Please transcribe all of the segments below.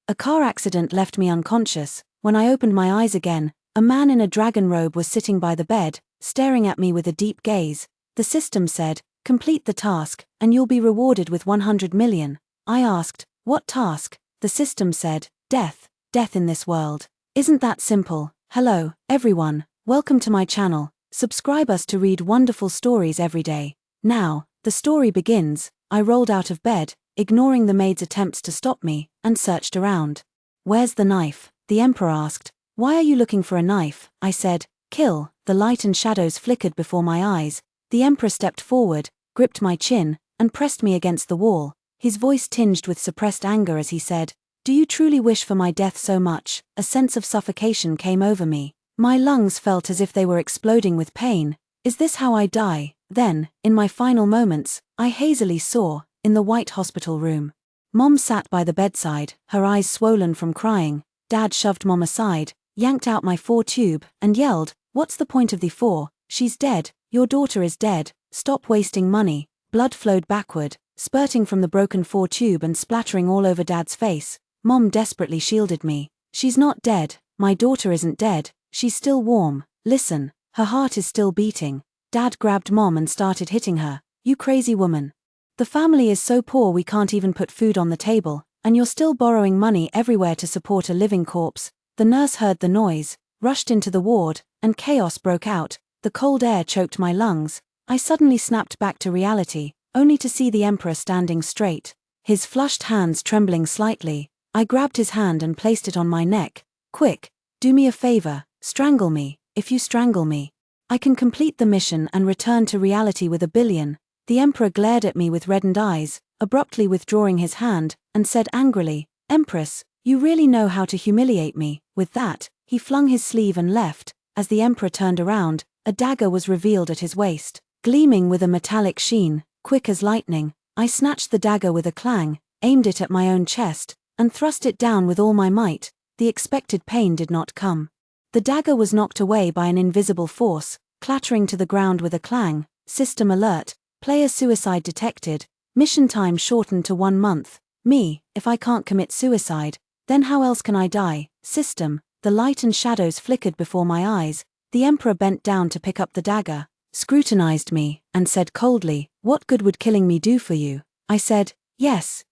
A car accident left me unconscious. When I opened my eyes again, a man in a dragon robe was sitting by the bed, staring at me with a deep gaze. The system said, "Complete the task, and you'll be rewarded with 100 million. I asked, "What task?" The system said, "Death. Death in this world. Isn't that simple?" Hello, everyone. Welcome to my channel. Subscribe us to read wonderful stories every day. Now, the story begins. I rolled out of bed, ignoring the maid's attempts to stop me, and searched around. "Where's the knife?" the emperor asked. "Why are you looking for a knife?" I said. "Kill." The light and shadows flickered before my eyes. The emperor stepped forward, gripped my chin, and pressed me against the wall. His voice tinged with suppressed anger as he said, "Do you truly wish for my death so much?" A sense of suffocation came over me. My lungs felt as if they were exploding with pain. Is this how I die? Then, in my final moments, I hazily saw, in the white hospital room. Mom sat by the bedside, her eyes swollen from crying. Dad shoved Mom aside, yanked out my 4-tube, and yelled, "What's the point of the 4? She's dead. Your daughter is dead. Stop wasting money." Blood flowed backward, spurting from the broken 4-tube and splattering all over Dad's face. Mom desperately shielded me. "She's not dead. My daughter isn't dead. She's still warm. Listen, her heart is still beating." Dad grabbed Mom and started hitting her. "You crazy woman. The family is so poor we can't even put food on the table, and you're still borrowing money everywhere to support a living corpse." The nurse heard the noise, rushed into the ward, and chaos broke out. The cold air choked my lungs. I suddenly snapped back to reality, only to see the emperor standing straight, his flushed hands trembling slightly. I grabbed his hand and placed it on my neck. "Quick, do me a favor, strangle me. If you strangle me, I can complete the mission and return to reality with $1 billion. The emperor glared at me with reddened eyes, abruptly withdrawing his hand, and said angrily, "Empress, you really know how to humiliate me." With that, he flung his sleeve and left. As the emperor turned around, a dagger was revealed at his waist, gleaming with a metallic sheen. Quick as lightning, I snatched the dagger with a clang, aimed it at my own chest, and thrust it down with all my might. The expected pain did not come. The dagger was knocked away by an invisible force, clattering to the ground with a clang. System alert, player suicide detected, mission time shortened to 1 month. Me, if I can't commit suicide, then how else can I die? System, the light and shadows flickered before my eyes. The emperor bent down to pick up the dagger, scrutinized me, and said coldly, "What good would killing me do for you?" I said, Yes,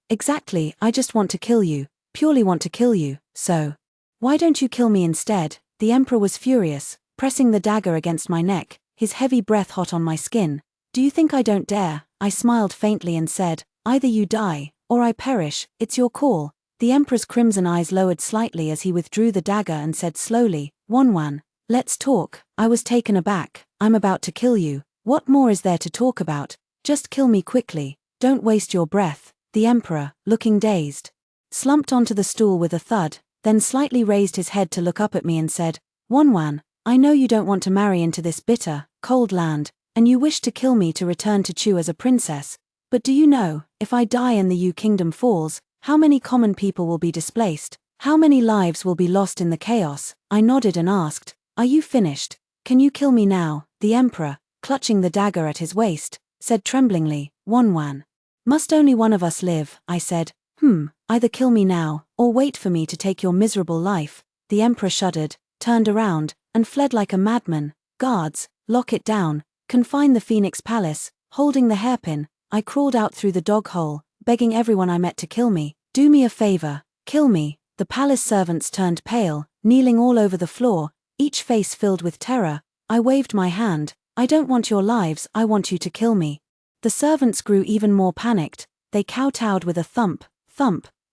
exactly, I just want to kill you, purely want to kill you, so why don't you kill me instead?" The emperor was furious, pressing the dagger against my neck, his heavy breath hot on my skin. "Do you think I don't dare?" I smiled faintly and said, "Either you die, or I perish, it's your call." The emperor's crimson eyes lowered slightly as he withdrew the dagger and said slowly, "Wanwan, let's talk." I was taken aback. "I'm about to kill you. What more is there to talk about? Just kill me quickly. Don't waste your breath." The emperor, looking dazed, slumped onto the stool with a thud, then slightly raised his head to look up at me and said, "Wanwan, I know you don't want to marry into this bitter, cold land, and you wish to kill me to return to Chu as a princess. But do you know, if I die and the Yu kingdom falls, how many common people will be displaced? How many lives will be lost in the chaos?" I nodded and asked, "Are you finished? Can you kill me now?" The emperor, clutching the dagger at his waist, said tremblingly, "Wanwan, must only one of us live?" I said, Either kill me now, or wait for me to take your miserable life." The emperor shuddered, turned around, and fled like a madman. "Guards, lock it down, confine the Phoenix Palace." Holding the hairpin, I crawled out through the dog hole, begging everyone I met to kill me. "Do me a favor, kill me." The palace servants turned pale, kneeling all over the floor, each face filled with terror. I waved my hand. "I don't want your lives, I want you to kill me." The servants grew even more panicked. They kowtowed with a thump,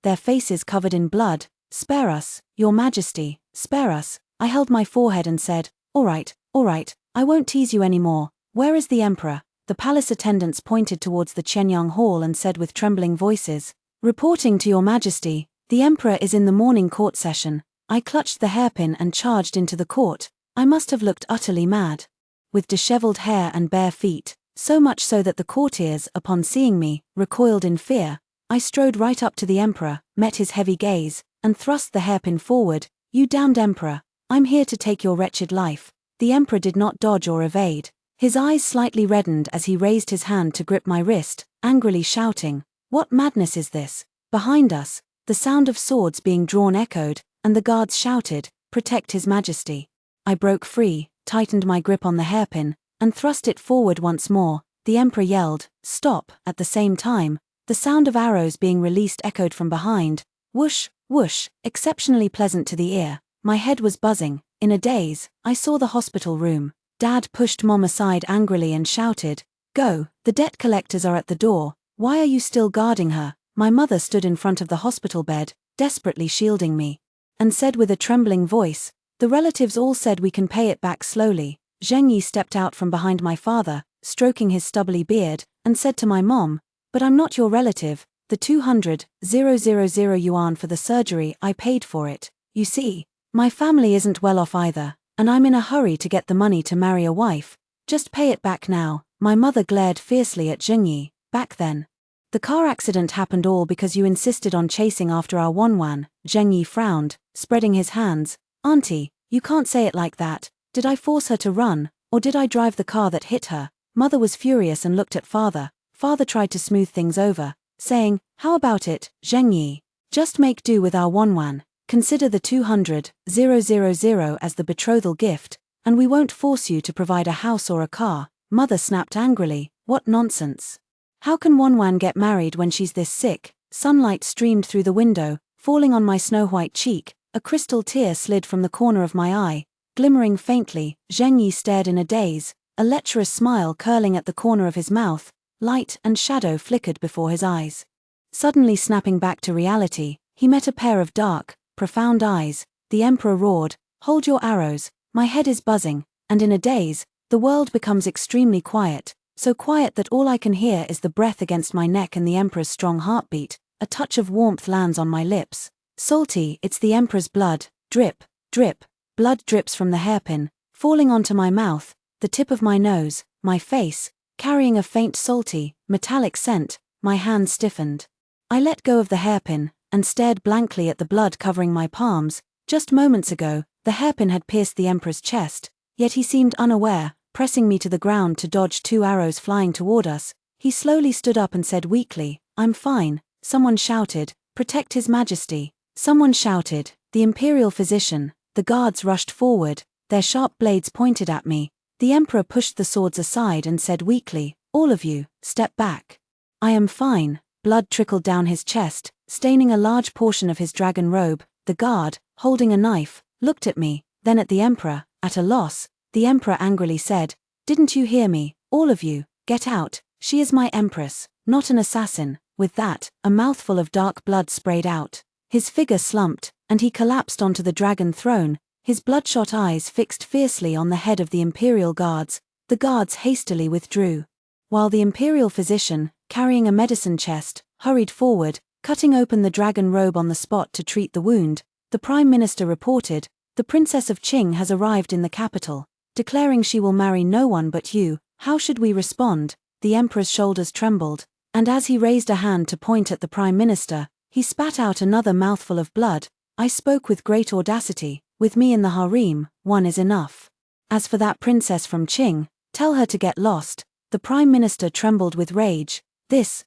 their faces covered in blood. "Spare us, your majesty, spare us." I held my forehead and said, all right, I won't tease you anymore. Where is the emperor?" The palace attendants pointed towards the Chenyang Hall and said with trembling voices, "Reporting to your majesty, the emperor is in the morning court session." I clutched the hairpin and charged into the court. I must have looked utterly mad, with disheveled hair and bare feet, so much so that the courtiers, upon seeing me, recoiled in fear. I strode right up to the emperor, met his heavy gaze, and thrust the hairpin forward. "You damned emperor, I'm here to take your wretched life." The emperor did not dodge or evade. His eyes slightly reddened as he raised his hand to grip my wrist, angrily shouting, "What madness is this?" Behind us, the sound of swords being drawn echoed, and the guards shouted, "Protect His Majesty." I broke free, tightened my grip on the hairpin, and thrust it forward once more. The Emperor yelled, "Stop!" At the same time, the sound of arrows being released echoed from behind. Whoosh, whoosh, exceptionally pleasant to the ear. My head was buzzing. In a daze, I saw the hospital room. Dad pushed Mom aside angrily and shouted, "Go, the debt collectors are at the door. Why are you still guarding her?" My mother stood in front of the hospital bed, desperately shielding me, and said with a trembling voice, "The relatives all said we can pay it back slowly." Zheng Yi stepped out from behind my father, stroking his stubbly beard, and said to my mom, "But I'm not your relative. The 200,000 yuan for the surgery, I paid for it. You see, my family isn't well off either, and I'm in a hurry to get the money to marry a wife. Just pay it back now." My mother glared fiercely at Zheng Yi. "Back then? The car accident happened all because you insisted on chasing after our Wanwan." Zheng Yi frowned, spreading his hands. "Auntie, you can't say it like that. Did I force her to run, or did I drive the car that hit her?" Mother was furious and looked at father. Father tried to smooth things over, saying, "How about it, Zheng Yi? Just make do with our Wanwan. Consider the 200,000 as the betrothal gift, and we won't force you to provide a house or a car." Mother snapped angrily, "What nonsense! How can Wanwan get married when she's this sick?" Sunlight streamed through the window, falling on my snow-white cheek. A crystal tear slid from the corner of my eye, glimmering faintly. Zheng Yi stared in a daze, a lecherous smile curling at the corner of his mouth. Light and shadow flickered before his eyes. Suddenly snapping back to reality, he met a pair of dark, profound eyes. The Emperor roared, "Hold your arrows, my head is buzzing," and in a daze, the world becomes extremely quiet, so quiet that all I can hear is the breath against my neck and the Emperor's strong heartbeat. A touch of warmth lands on my lips. Salty, it's the Emperor's blood. Drip, drip, blood drips from the hairpin, falling onto my mouth, the tip of my nose, my face, carrying a faint salty, metallic scent. My hand stiffened. I let go of the hairpin, and stared blankly at the blood covering my palms. Just moments ago, the hairpin had pierced the Emperor's chest, yet he seemed unaware, pressing me to the ground to dodge two arrows flying toward us. He slowly stood up and said weakly, "I'm fine." Someone shouted, "Protect His Majesty." Someone shouted, "The Imperial Physician." The guards rushed forward, their sharp blades pointed at me. The Emperor pushed the swords aside and said weakly, "All of you, step back." "I am fine." Blood trickled down his chest, staining a large portion of his dragon robe. The guard, holding a knife, looked at me, then at the Emperor, at a loss. The Emperor angrily said, "Didn't you hear me? All of you, get out. She is my Empress, not an assassin." With that, a mouthful of dark blood sprayed out. His figure slumped, and he collapsed onto the dragon throne, his bloodshot eyes fixed fiercely on the head of the Imperial guards. The guards hastily withdrew, while the Imperial Physician, carrying a medicine chest, hurried forward, cutting open the dragon robe on the spot to treat the wound. The Prime Minister reported, "The Princess of Qing has arrived in the capital, declaring she will marry no one but you." How should we respond? The Emperor's shoulders trembled, and as he raised a hand to point at the Prime Minister, he spat out another mouthful of blood. I spoke with great audacity, "With me in the harem, one is enough. As for that princess from Qing, tell her to get lost." The Prime Minister trembled with rage. This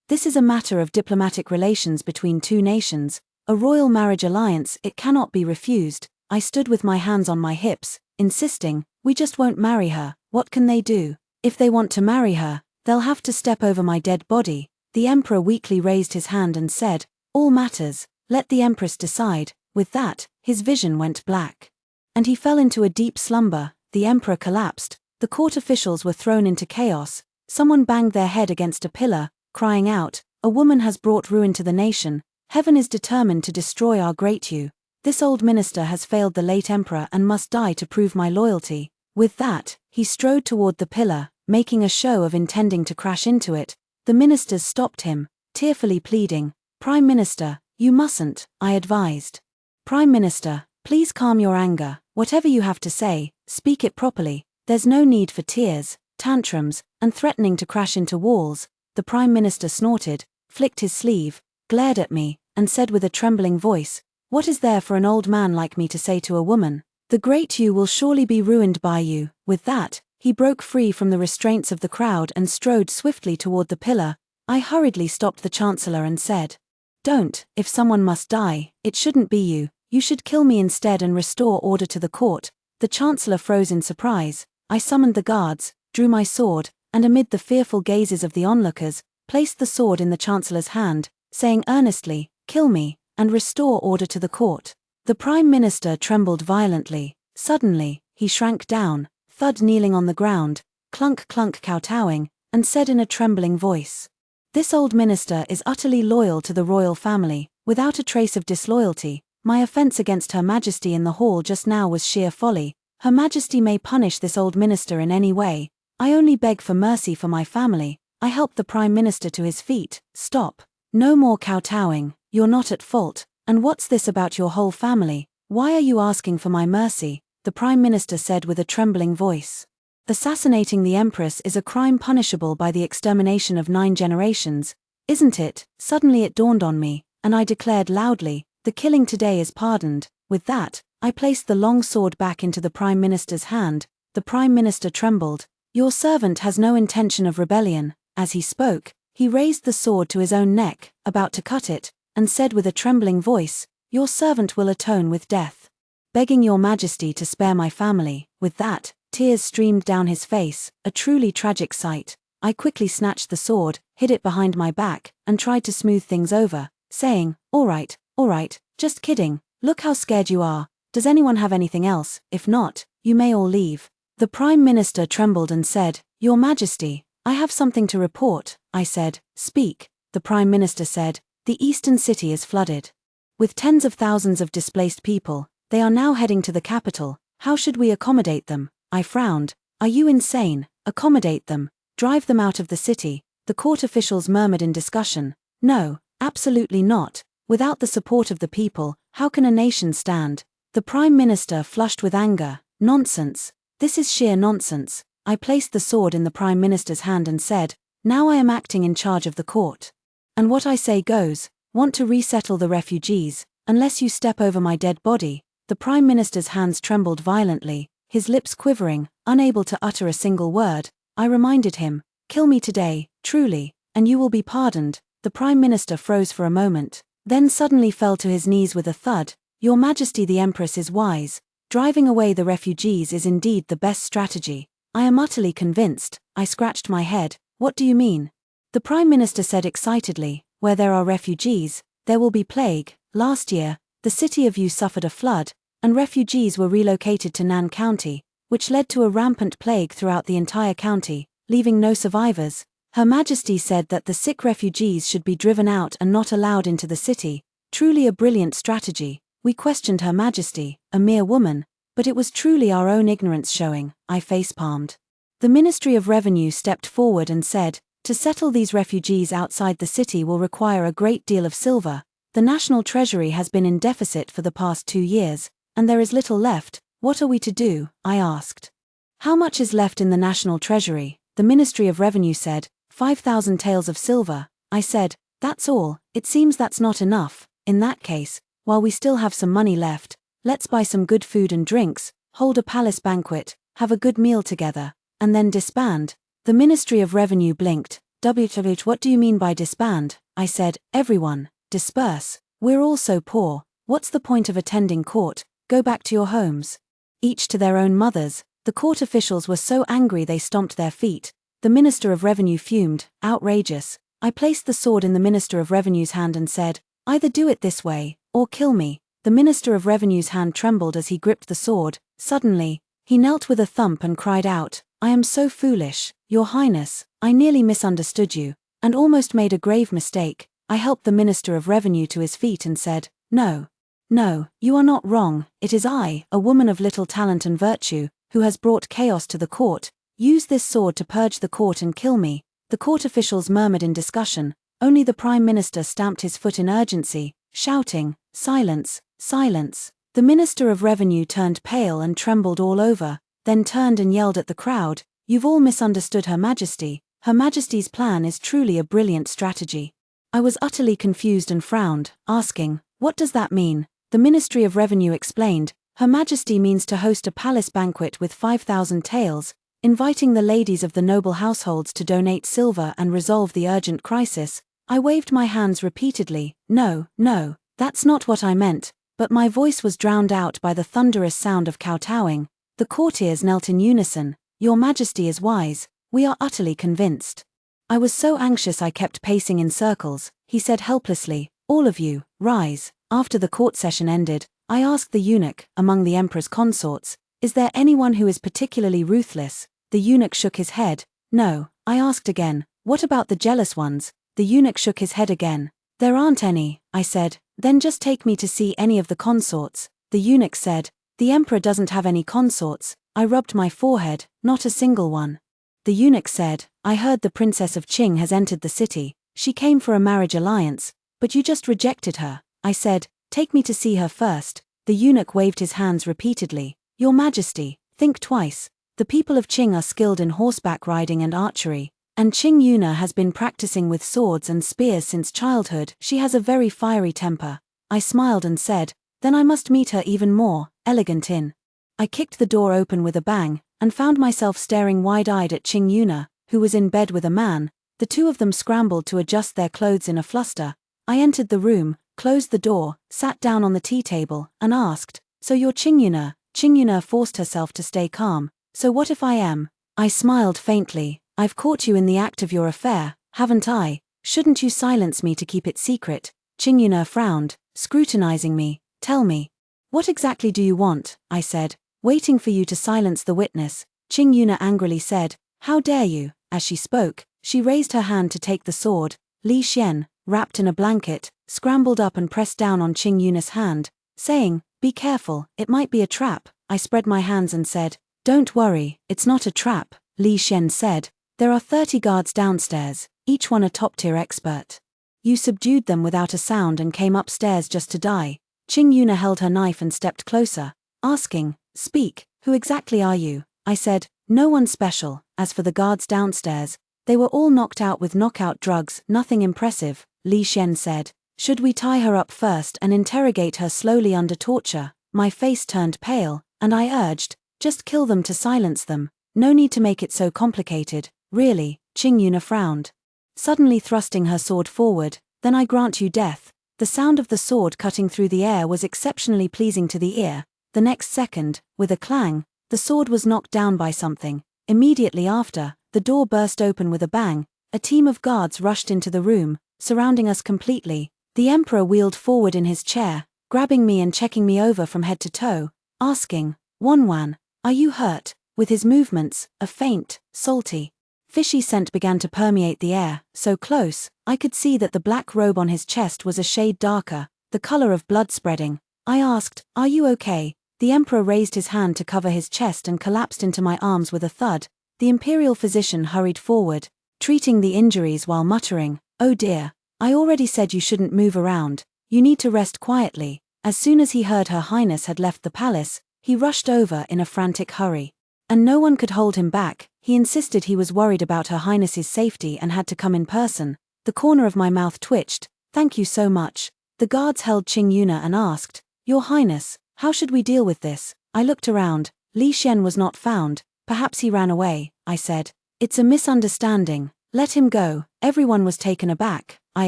is a matter of diplomatic relations between two nations, a royal marriage alliance, it cannot be refused. I stood with my hands on my hips, insisting, "We just won't marry her." What can they do? If they want to marry her, they'll have to step over my dead body. The Emperor weakly raised his hand and said, "All matters, let the Empress decide." With that, his vision went black, and he fell into a deep slumber. The Emperor collapsed, the court officials were thrown into chaos. Someone banged their head against a pillar, crying out, "A woman has brought ruin to the nation. Heaven is determined to destroy our great you. This old minister has failed the late Emperor and must die to prove my loyalty." With that, he strode toward the pillar, making a show of intending to crash into it. The ministers stopped him, tearfully pleading, "Prime Minister, you mustn't," I advised. "Prime Minister, please calm your anger. Whatever you have to say, speak it properly. There's no need for tears, tantrums, and threatening to crash into walls." The Prime Minister snorted, flicked his sleeve, glared at me, and said with a trembling voice, "What is there for an old man like me to say to a woman? The great you will surely be ruined by you." With that, he broke free from the restraints of the crowd and strode swiftly toward the pillar. I hurriedly stopped the Chancellor and said, Don't, if someone must die, it shouldn't be you, you should kill me instead and restore order to the court. The Chancellor froze in surprise. I summoned the guards, drew my sword, and amid the fearful gazes of the onlookers, placed the sword in the Chancellor's hand, saying earnestly, "Kill me, and restore order to the court." The Prime Minister trembled violently. Suddenly, he shrank down, thud kneeling on the ground, clunk clunk kowtowing, and said in a trembling voice, "This old minister is utterly loyal to the royal family, without a trace of disloyalty. My offense against Her Majesty in the hall just now was sheer folly. Her Majesty may punish this old minister in any way. I only beg for mercy for my family." I helped the Prime Minister to his feet. "Stop. No more kowtowing, you're not at fault. And what's this about your whole family? Why are you asking for my mercy?" the Prime Minister said with a trembling voice. "Assassinating the Empress is a crime punishable by the extermination of 9 generations, isn't it?" Suddenly it dawned on me, and I declared loudly, "The killing today is pardoned." With that, I placed the long sword back into the Prime Minister's hand. The Prime Minister trembled. "Your servant has no intention of rebellion." As he spoke, he raised the sword to his own neck, about to cut it, and said with a trembling voice, "Your servant will atone with death, begging your Majesty to spare my family." With that, tears streamed down his face, a truly tragic sight. I quickly snatched the sword, hid it behind my back, and tried to smooth things over, saying, all right, just kidding, look how scared you are. Does anyone have anything else? If not, you may all leave." The Prime Minister trembled and said, "Your Majesty, I have something to report." I said, "Speak." The Prime Minister said, "The eastern city is flooded. With tens of thousands of displaced people, they are now heading to the capital. How should we accommodate them?" I frowned. "Are you insane? Accommodate them? Drive them out of the city?" The court officials murmured in discussion. "No, absolutely not. Without the support of the people, how can a nation stand?" The Prime Minister flushed with anger. "Nonsense. This is sheer nonsense." I placed the sword in the Prime Minister's hand and said, "Now I am acting in charge of the court. And what I say goes. Want to resettle the refugees, unless you step over my dead body." The Prime Minister's hands trembled violently, his lips quivering, unable to utter a single word. I reminded him, "Kill me today, truly, and you will be pardoned." The Prime Minister froze for a moment, then suddenly fell to his knees with a thud. "Your Majesty, the Empress is wise. Driving away the refugees is indeed the best strategy." "I am utterly convinced." I scratched my head. "What do you mean?" The Prime Minister said excitedly, "Where there are refugees, there will be plague. Last year, the city of Yu suffered a flood, and refugees were relocated to Nan County, which led to a rampant plague throughout the entire county, leaving no survivors. Her Majesty said that the sick refugees should be driven out and not allowed into the city. Truly a brilliant strategy." We questioned Her Majesty, a mere woman, but it was truly our own ignorance showing. I facepalmed. The Ministry of Revenue stepped forward and said, "To settle these refugees outside the city will require a great deal of silver. The National Treasury has been in deficit for the past 2 years, and there is little left. What are we to do?" I asked. "How much is left in the National Treasury?" The Ministry of Revenue said, 5,000 taels of silver. I said, "That's all. It seems that's not enough. In that case, while we still have some money left, let's buy some good food and drinks, hold a palace banquet, have a good meal together, and then disband." The Ministry of Revenue blinked. What do you mean by disband?" I said, "Everyone, disperse. We're all so poor. What's the point of attending court? Go back to your homes. Each to their own mothers." The court officials were so angry they stomped their feet. The Minister of Revenue fumed. "Outrageous." I placed the sword in the Minister of Revenue's hand and said, "Either do it this way, or kill me." The Minister of Revenue's hand trembled as he gripped the sword. Suddenly, he knelt with a thump and cried out, "I am so foolish, Your Highness, I nearly misunderstood you, and almost made a grave mistake." I helped the Minister of Revenue to his feet and said, No, you are not wrong. It is I, a woman of little talent and virtue, who has brought chaos to the court. Use this sword to purge the court and kill me." The court officials murmured in discussion. Only the Prime Minister stamped his foot in urgency, shouting, "Silence, silence." The Minister of Revenue turned pale and trembled all over, then turned and yelled at the crowd, "You've all misunderstood Her Majesty. Her Majesty's plan is truly a brilliant strategy." I was utterly confused and frowned, asking, "What does that mean?" The Ministry of Revenue explained, "Her Majesty means to host a palace banquet with 5,000 taels, inviting the ladies of the noble households to donate silver and resolve the urgent crisis. I waved my hands repeatedly. No, no, that's not what I meant, but my voice was drowned out by the thunderous sound of kowtowing. The courtiers knelt in unison. Your Majesty is wise, we are utterly convinced. I was so anxious I kept pacing in circles. He said helplessly, all of you, rise. After the court session ended, I asked the eunuch, among the Emperor's consorts, is there anyone who is particularly ruthless? The eunuch shook his head. No. I asked again, what about the jealous ones? The eunuch shook his head again. There aren't any, I said. Then just take me to see any of the consorts. The eunuch said, the Emperor doesn't have any consorts. I rubbed my forehead, not a single one. The eunuch said, I heard the Princess of Qing has entered the city. She came for a marriage alliance, but you just rejected her. I said, take me to see her first. The eunuch waved his hands repeatedly. Your Majesty, think twice. The people of Qing are skilled in horseback riding and archery, and Qing Yuna has been practicing with swords and spears since childhood. She has a very fiery temper. I smiled and said, then I must meet her even more elegant in. I kicked the door open with a bang, and found myself staring wide-eyed at Qing Yuna, who was in bed with a man. The two of them scrambled to adjust their clothes in a fluster. I entered the room, closed the door, sat down on the tea table, and asked, so you're Qing Yuna? Qing Yuna forced herself to stay calm. So what if I am? I smiled faintly. I've caught you in the act of your affair, haven't I? Shouldn't you silence me to keep it secret? Qing Yuna frowned, scrutinizing me. Tell me. What exactly do you want? I said, waiting for you to silence the witness. Qing Yuna angrily said, how dare you? As she spoke, she raised her hand to take the sword. Li Xian, wrapped in a blanket, scrambled up and pressed down on Qing Yuna's hand, saying, be careful, it might be a trap. I spread my hands and said, don't worry, it's not a trap. Li Xian said, there are 30 guards downstairs, each one a top-tier expert. You subdued them without a sound and came upstairs just to die. Qing Yuna held her knife and stepped closer, asking, speak, who exactly are you? I said, no one special. As for the guards downstairs, they were all knocked out with knockout drugs, nothing impressive. Li Xian said, should we tie her up first and interrogate her slowly under torture? My face turned pale, and I urged, just kill them to silence them, no need to make it so complicated, really. Qing Yuna frowned, suddenly thrusting her sword forward. Then I grant you death. The sound of the sword cutting through the air was exceptionally pleasing to the ear. The next second, with a clang, the sword was knocked down by something. Immediately after, the door burst open with a bang. A team of guards rushed into the room, surrounding us completely. The Emperor wheeled forward in his chair, grabbing me and checking me over from head to toe, asking, Wanwan, are you hurt? With his movements, a faint, salty, fishy scent began to permeate the air, so close, I could see that the black robe on his chest was a shade darker, the color of blood spreading. I asked, are you okay? The Emperor raised his hand to cover his chest and collapsed into my arms with a thud. The imperial physician hurried forward, treating the injuries while muttering, oh dear, I already said you shouldn't move around, you need to rest quietly. As soon as he heard Her Highness had left the palace, he rushed over in a frantic hurry. And no one could hold him back. He insisted he was worried about Her Highness's safety and had to come in person. The corner of my mouth twitched. Thank you so much. The guards held Qing Yuna and asked, Your Highness, how should we deal with this? I looked around. Li Xian was not found. Perhaps he ran away, I said. It's a misunderstanding. Let him go. Everyone was taken aback. I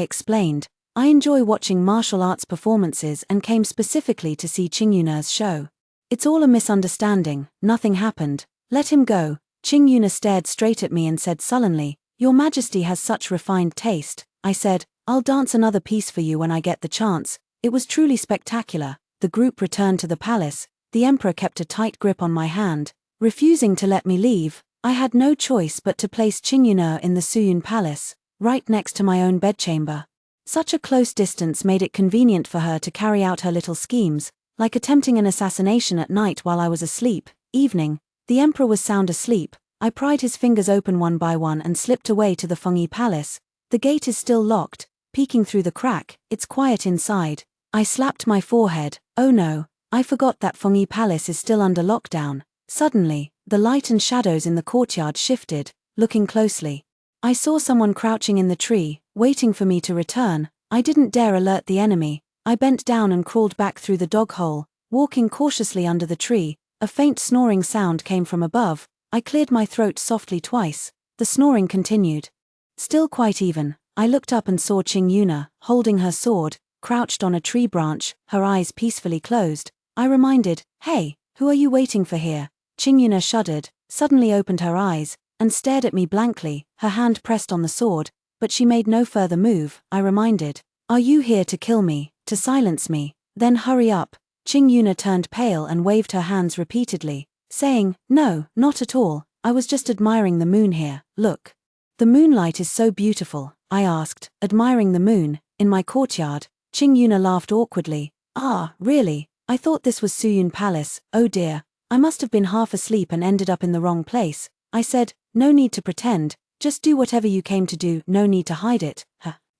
explained. I enjoy watching martial arts performances and came specifically to see Qing Yuna's show. It's all a misunderstanding, nothing happened. Let him go. Qing Yuna stared straight at me and said sullenly, Your Majesty has such refined taste. I said, I'll dance another piece for you when I get the chance. It was truly spectacular. The group returned to the palace. The Emperor kept a tight grip on my hand, refusing to let me leave. I had no choice but to place Qing Yuna in the Suyun Palace, right next to my own bedchamber. Such a close distance made it convenient for her to carry out her little schemes, like attempting an assassination at night while I was asleep. Evening. The Emperor was sound asleep. I pried his fingers open one by one and slipped away to the Fengyi Palace. The gate is still locked. Peeking through the crack, it's quiet inside. I slapped my forehead. Oh no, I forgot that Fengyi Palace is still under lockdown. Suddenly, the light and shadows in the courtyard shifted. Looking closely, I saw someone crouching in the tree, waiting for me to return. I didn't dare alert the enemy. I bent down and crawled back through the dog hole, walking cautiously under the tree. A faint snoring sound came from above. I cleared my throat softly twice. The snoring continued. Still quite even. I looked up and saw Qing Yuna, holding her sword, crouched on a tree branch, her eyes peacefully closed. I reminded, "Hey, who are you waiting for here?" Qing Yuna shuddered, suddenly opened her eyes, and stared at me blankly, her hand pressed on the sword, but she made no further move. I reminded, "Are you here to kill me, to silence me? Then hurry up." Qing Yuna turned pale and waved her hands repeatedly, saying, "No, not at all, I was just admiring the moon here, look." "The moonlight is so beautiful," I asked, admiring the moon, in my courtyard. Qing Yuna laughed awkwardly. "Ah, really? I thought this was Suyun Palace, oh dear, I must have been half asleep and ended up in the wrong place." I said, "No need to pretend, just do whatever you came to do, no need to hide it."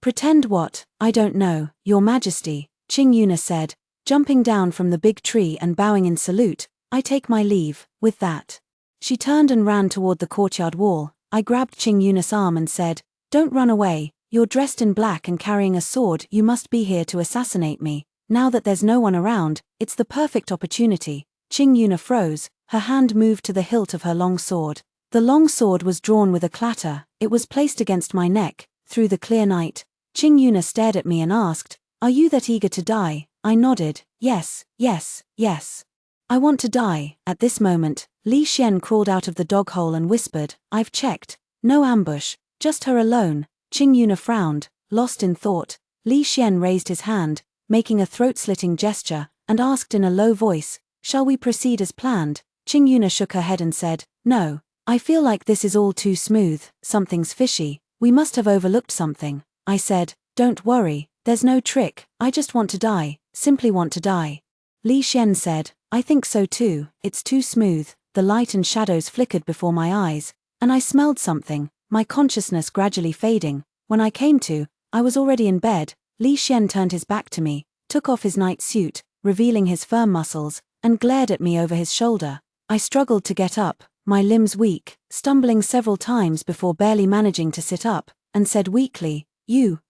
"Pretend what? I don't know, Your Majesty," Qing Yuna said, jumping down from the big tree and bowing in salute. "I take my leave." With that, she turned and ran toward the courtyard wall. I grabbed Qing Yuna's arm and said, "Don't run away, you're dressed in black and carrying a sword, you must be here to assassinate me. Now that there's no one around, it's the perfect opportunity." Qing Yuna froze, her hand moved to the hilt of her long sword. The long sword was drawn with a clatter, it was placed against my neck, through the clear night. Qing Yuna stared at me and asked, "Are you that eager to die?" I nodded, "Yes, yes, yes. I want to die." At this moment, Li Xian crawled out of the dog hole and whispered, "I've checked. No ambush, just her alone." Qing Yuna frowned, lost in thought. Li Xian raised his hand, making a throat-slitting gesture, and asked in a low voice, "Shall we proceed as planned?" Qing Yuna shook her head and said, "No. I feel like this is all too smooth, something's fishy, we must have overlooked something." I said, "Don't worry, there's no trick, I just want to die, simply want to die." Li Xian said, "I think so too, it's too smooth." The light and shadows flickered before my eyes, and I smelled something, my consciousness gradually fading. When I came to, I was already in bed. Li Xian turned his back to me, took off his night suit, revealing his firm muscles, and glared at me over his shoulder. I struggled to get up, my limbs weak, stumbling several times before barely managing to sit up, and said weakly,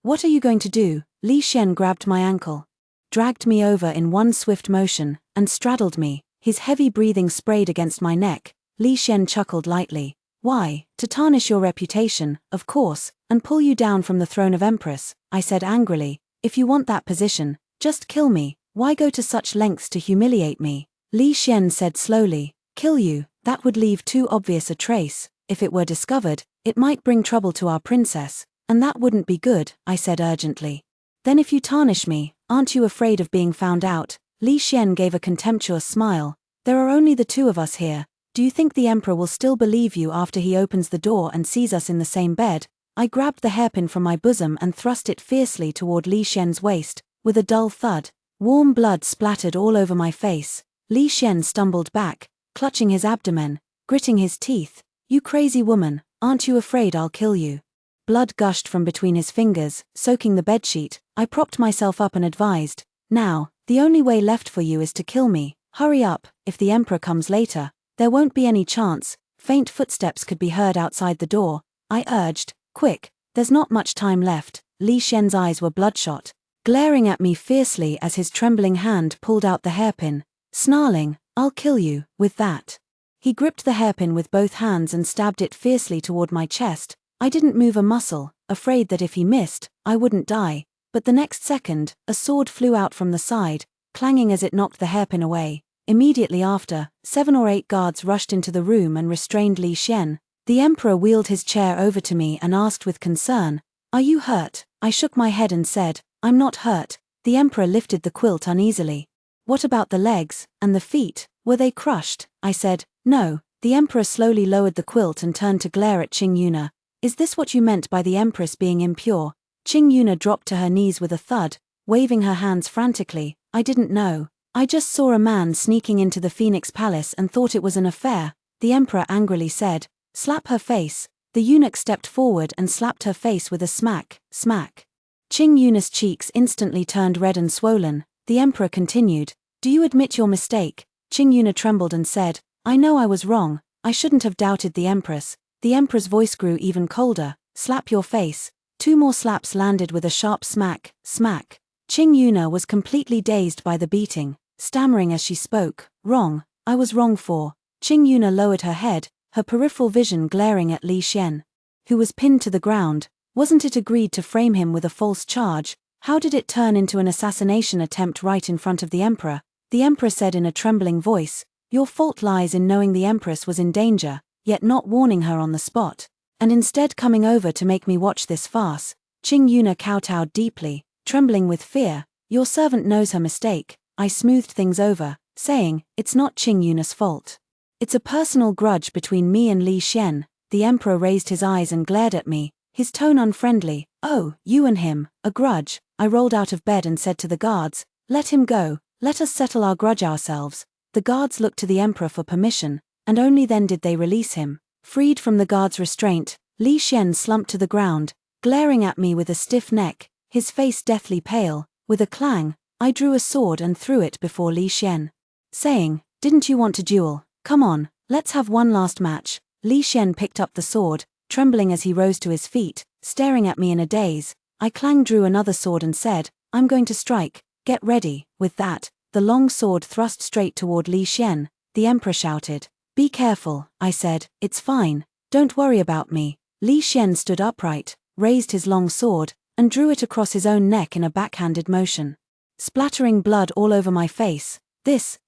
What are you going to do?" Li Xian grabbed my ankle, dragged me over in one swift motion, and straddled me, his heavy breathing sprayed against my neck. Li Xian chuckled lightly. "Why, to tarnish your reputation, of course, and pull you down from the throne of Empress," I said angrily. "If you want that position, just kill me, why go to such lengths to humiliate me?" Li Xian said slowly, "Kill you, that would leave too obvious a trace. If it were discovered, it might bring trouble to our princess, and that wouldn't be good," I said urgently. "Then if you tarnish me, aren't you afraid of being found out?" Li Xian gave a contemptuous smile. "There are only the two of us here. Do you think the emperor will still believe you after he opens the door and sees us in the same bed?" I grabbed the hairpin from my bosom and thrust it fiercely toward Li Xian's waist. With a dull thud, warm blood splattered all over my face. Li Xian stumbled back, clutching his abdomen, gritting his teeth. "You crazy woman, aren't you afraid I'll kill you?" Blood gushed from between his fingers, soaking the bedsheet. I propped myself up and advised, "Now, the only way left for you is to kill me. Hurry up, if the emperor comes later, there won't be any chance." Faint footsteps could be heard outside the door. I urged, "Quick, there's not much time left." Li Xian's eyes were bloodshot, glaring at me fiercely as his trembling hand pulled out the hairpin, snarling, "I'll kill you." With that, he gripped the hairpin with both hands and stabbed it fiercely toward my chest. I didn't move a muscle, afraid that if he missed, I wouldn't die. But the next second, a sword flew out from the side, clanging as it knocked the hairpin away. Immediately after, 7 or 8 guards rushed into the room and restrained Li Xian. The emperor wheeled his chair over to me and asked with concern, "Are you hurt?" I shook my head and said, "I'm not hurt." The emperor lifted the quilt uneasily. "What about the legs, and the feet, were they crushed?" I said, "No." The emperor slowly lowered the quilt and turned to glare at Qing Yuna. "Is this what you meant by the empress being impure?" Qing Yuna dropped to her knees with a thud, waving her hands frantically. "I didn't know. I just saw a man sneaking into the Phoenix Palace and thought it was an affair." The emperor angrily said, "Slap her face." The eunuch stepped forward and slapped her face with a smack, smack. Qing Yuna's cheeks instantly turned red and swollen. The emperor continued, "Do you admit your mistake?" Qing Yuna trembled and said, "I know I was wrong, I shouldn't have doubted the empress." The emperor's voice grew even colder, "Slap your face." 2 more slaps landed with a sharp smack, smack. Qing Yuna was completely dazed by the beating, stammering as she spoke, "Wrong, I was wrong for." Qing Yuna lowered her head, her peripheral vision glaring at Li Xian, who was pinned to the ground. Wasn't it agreed to frame him with a false charge? How did it turn into an assassination attempt right in front of the emperor? The emperor said in a trembling voice, "Your fault lies in knowing the empress was in danger, yet not warning her on the spot, and instead coming over to make me watch this farce." Qing Yuna kowtowed deeply, trembling with fear. "Your servant knows her mistake." I smoothed things over, saying, "It's not Qing Yuna's fault. It's a personal grudge between me and Li Xian." The emperor raised his eyes and glared at me, his tone unfriendly. "Oh, you and him, a grudge." I rolled out of bed and said to the guards, "Let him go, let us settle our grudge ourselves." The guards looked to the emperor for permission, and only then did they release him. Freed from the guards' restraint, Li Xian slumped to the ground, glaring at me with a stiff neck, his face deathly pale. With a clang, I drew a sword and threw it before Li Xian, saying, "Didn't you want to duel? Come on, let's have one last match." Li Xian picked up the sword, trembling as he rose to his feet, staring at me in a daze. I drew another sword and said, "I'm going to strike, get ready." With that, the long sword thrust straight toward Li Xian. The emperor shouted, "Be careful," I said, "It's fine, don't worry about me." Li Xian stood upright, raised his long sword, and drew it across his own neck in a backhanded motion, splattering blood all over my face. This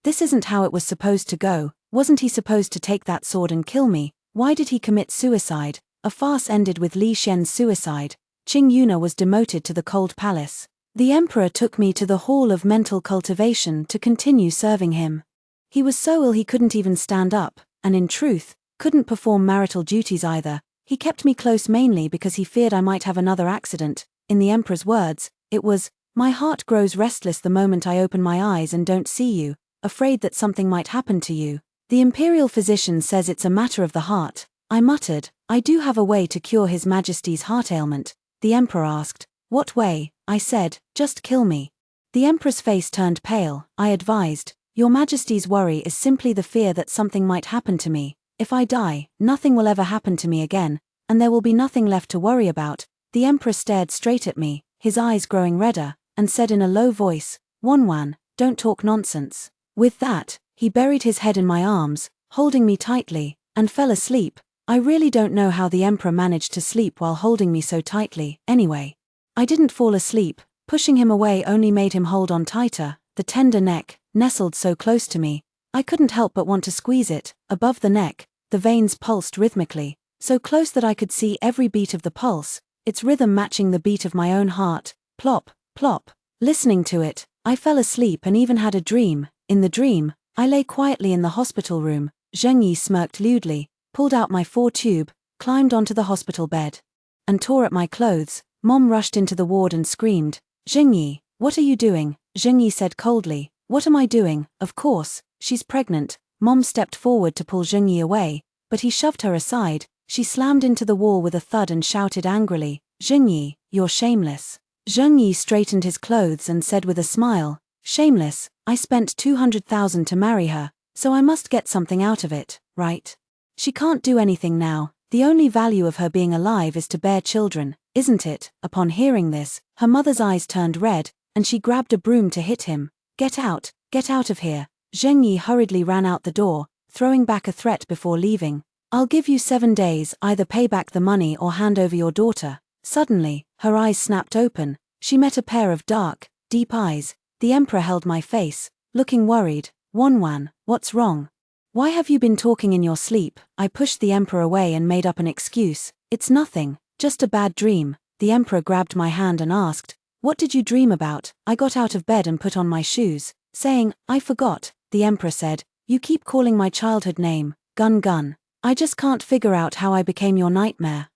isn't how it was supposed to go. Wasn't he supposed to take that sword and kill me? Why did he commit suicide? A farce ended with Li Xian's suicide. Qing Yuna was demoted to the cold palace. The emperor took me to the hall of mental cultivation to continue serving him. He was so ill he couldn't even stand up, and in truth, couldn't perform marital duties either. He kept me close mainly because he feared I might have another accident. In the emperor's words, it was, "My heart grows restless the moment I open my eyes and don't see you, afraid that something might happen to you. The imperial physician says it's a matter of the heart." I muttered, "I do have a way to cure His Majesty's heart ailment." The emperor asked, "What way?" I said, "Just kill me." The emperor's face turned pale. I advised, "Your Majesty's worry is simply the fear that something might happen to me. If I die, nothing will ever happen to me again, and there will be nothing left to worry about." The emperor stared straight at me, his eyes growing redder, and said in a low voice, "Wanwan, don't talk nonsense." With that, he buried his head in my arms, holding me tightly, and fell asleep. I really don't know how the emperor managed to sleep while holding me so tightly. Anyway, I didn't fall asleep. Pushing him away only made him hold on tighter. The tender neck, nestled so close to me, I couldn't help but want to squeeze it. Above the neck, the veins pulsed rhythmically, so close that I could see every beat of the pulse, its rhythm matching the beat of my own heart. Plop, plop. Listening to it, I fell asleep and even had a dream. In the dream, I lay quietly in the hospital room. Zheng Yi smirked lewdly, pulled out my 4-tube, climbed onto the hospital bed, and tore at my clothes. Mom rushed into the ward and screamed, "Zheng Yi, what are you doing?" Zheng Yi said coldly, "What am I doing? Of course, she's pregnant." Mom stepped forward to pull Zheng Yi away, but he shoved her aside. She slammed into the wall with a thud and shouted angrily, "Zheng Yi, you're shameless." Zheng Yi straightened his clothes and said with a smile, "Shameless? I spent 200,000 to marry her, so I must get something out of it, right? She can't do anything now. The only value of her being alive is to bear children, isn't it?" Upon hearing this, her mother's eyes turned red, and she grabbed a broom to hit him. Get out of here." Zheng Yi hurriedly ran out the door, throwing back a threat before leaving. "I'll give you 7 days, either pay back the money or hand over your daughter." Suddenly, her eyes snapped open. She met a pair of dark, deep eyes. The emperor held my face, looking worried. "Wanwan, what's wrong? Why have you been talking in your sleep?" I pushed the emperor away and made up an excuse. "It's nothing, just a bad dream." The emperor grabbed my hand and asked, "What did you dream about?" I got out of bed and put on my shoes, saying, "I forgot." The emperor said, "You keep calling my childhood name, Gun Gun. I just can't figure out how I became your nightmare."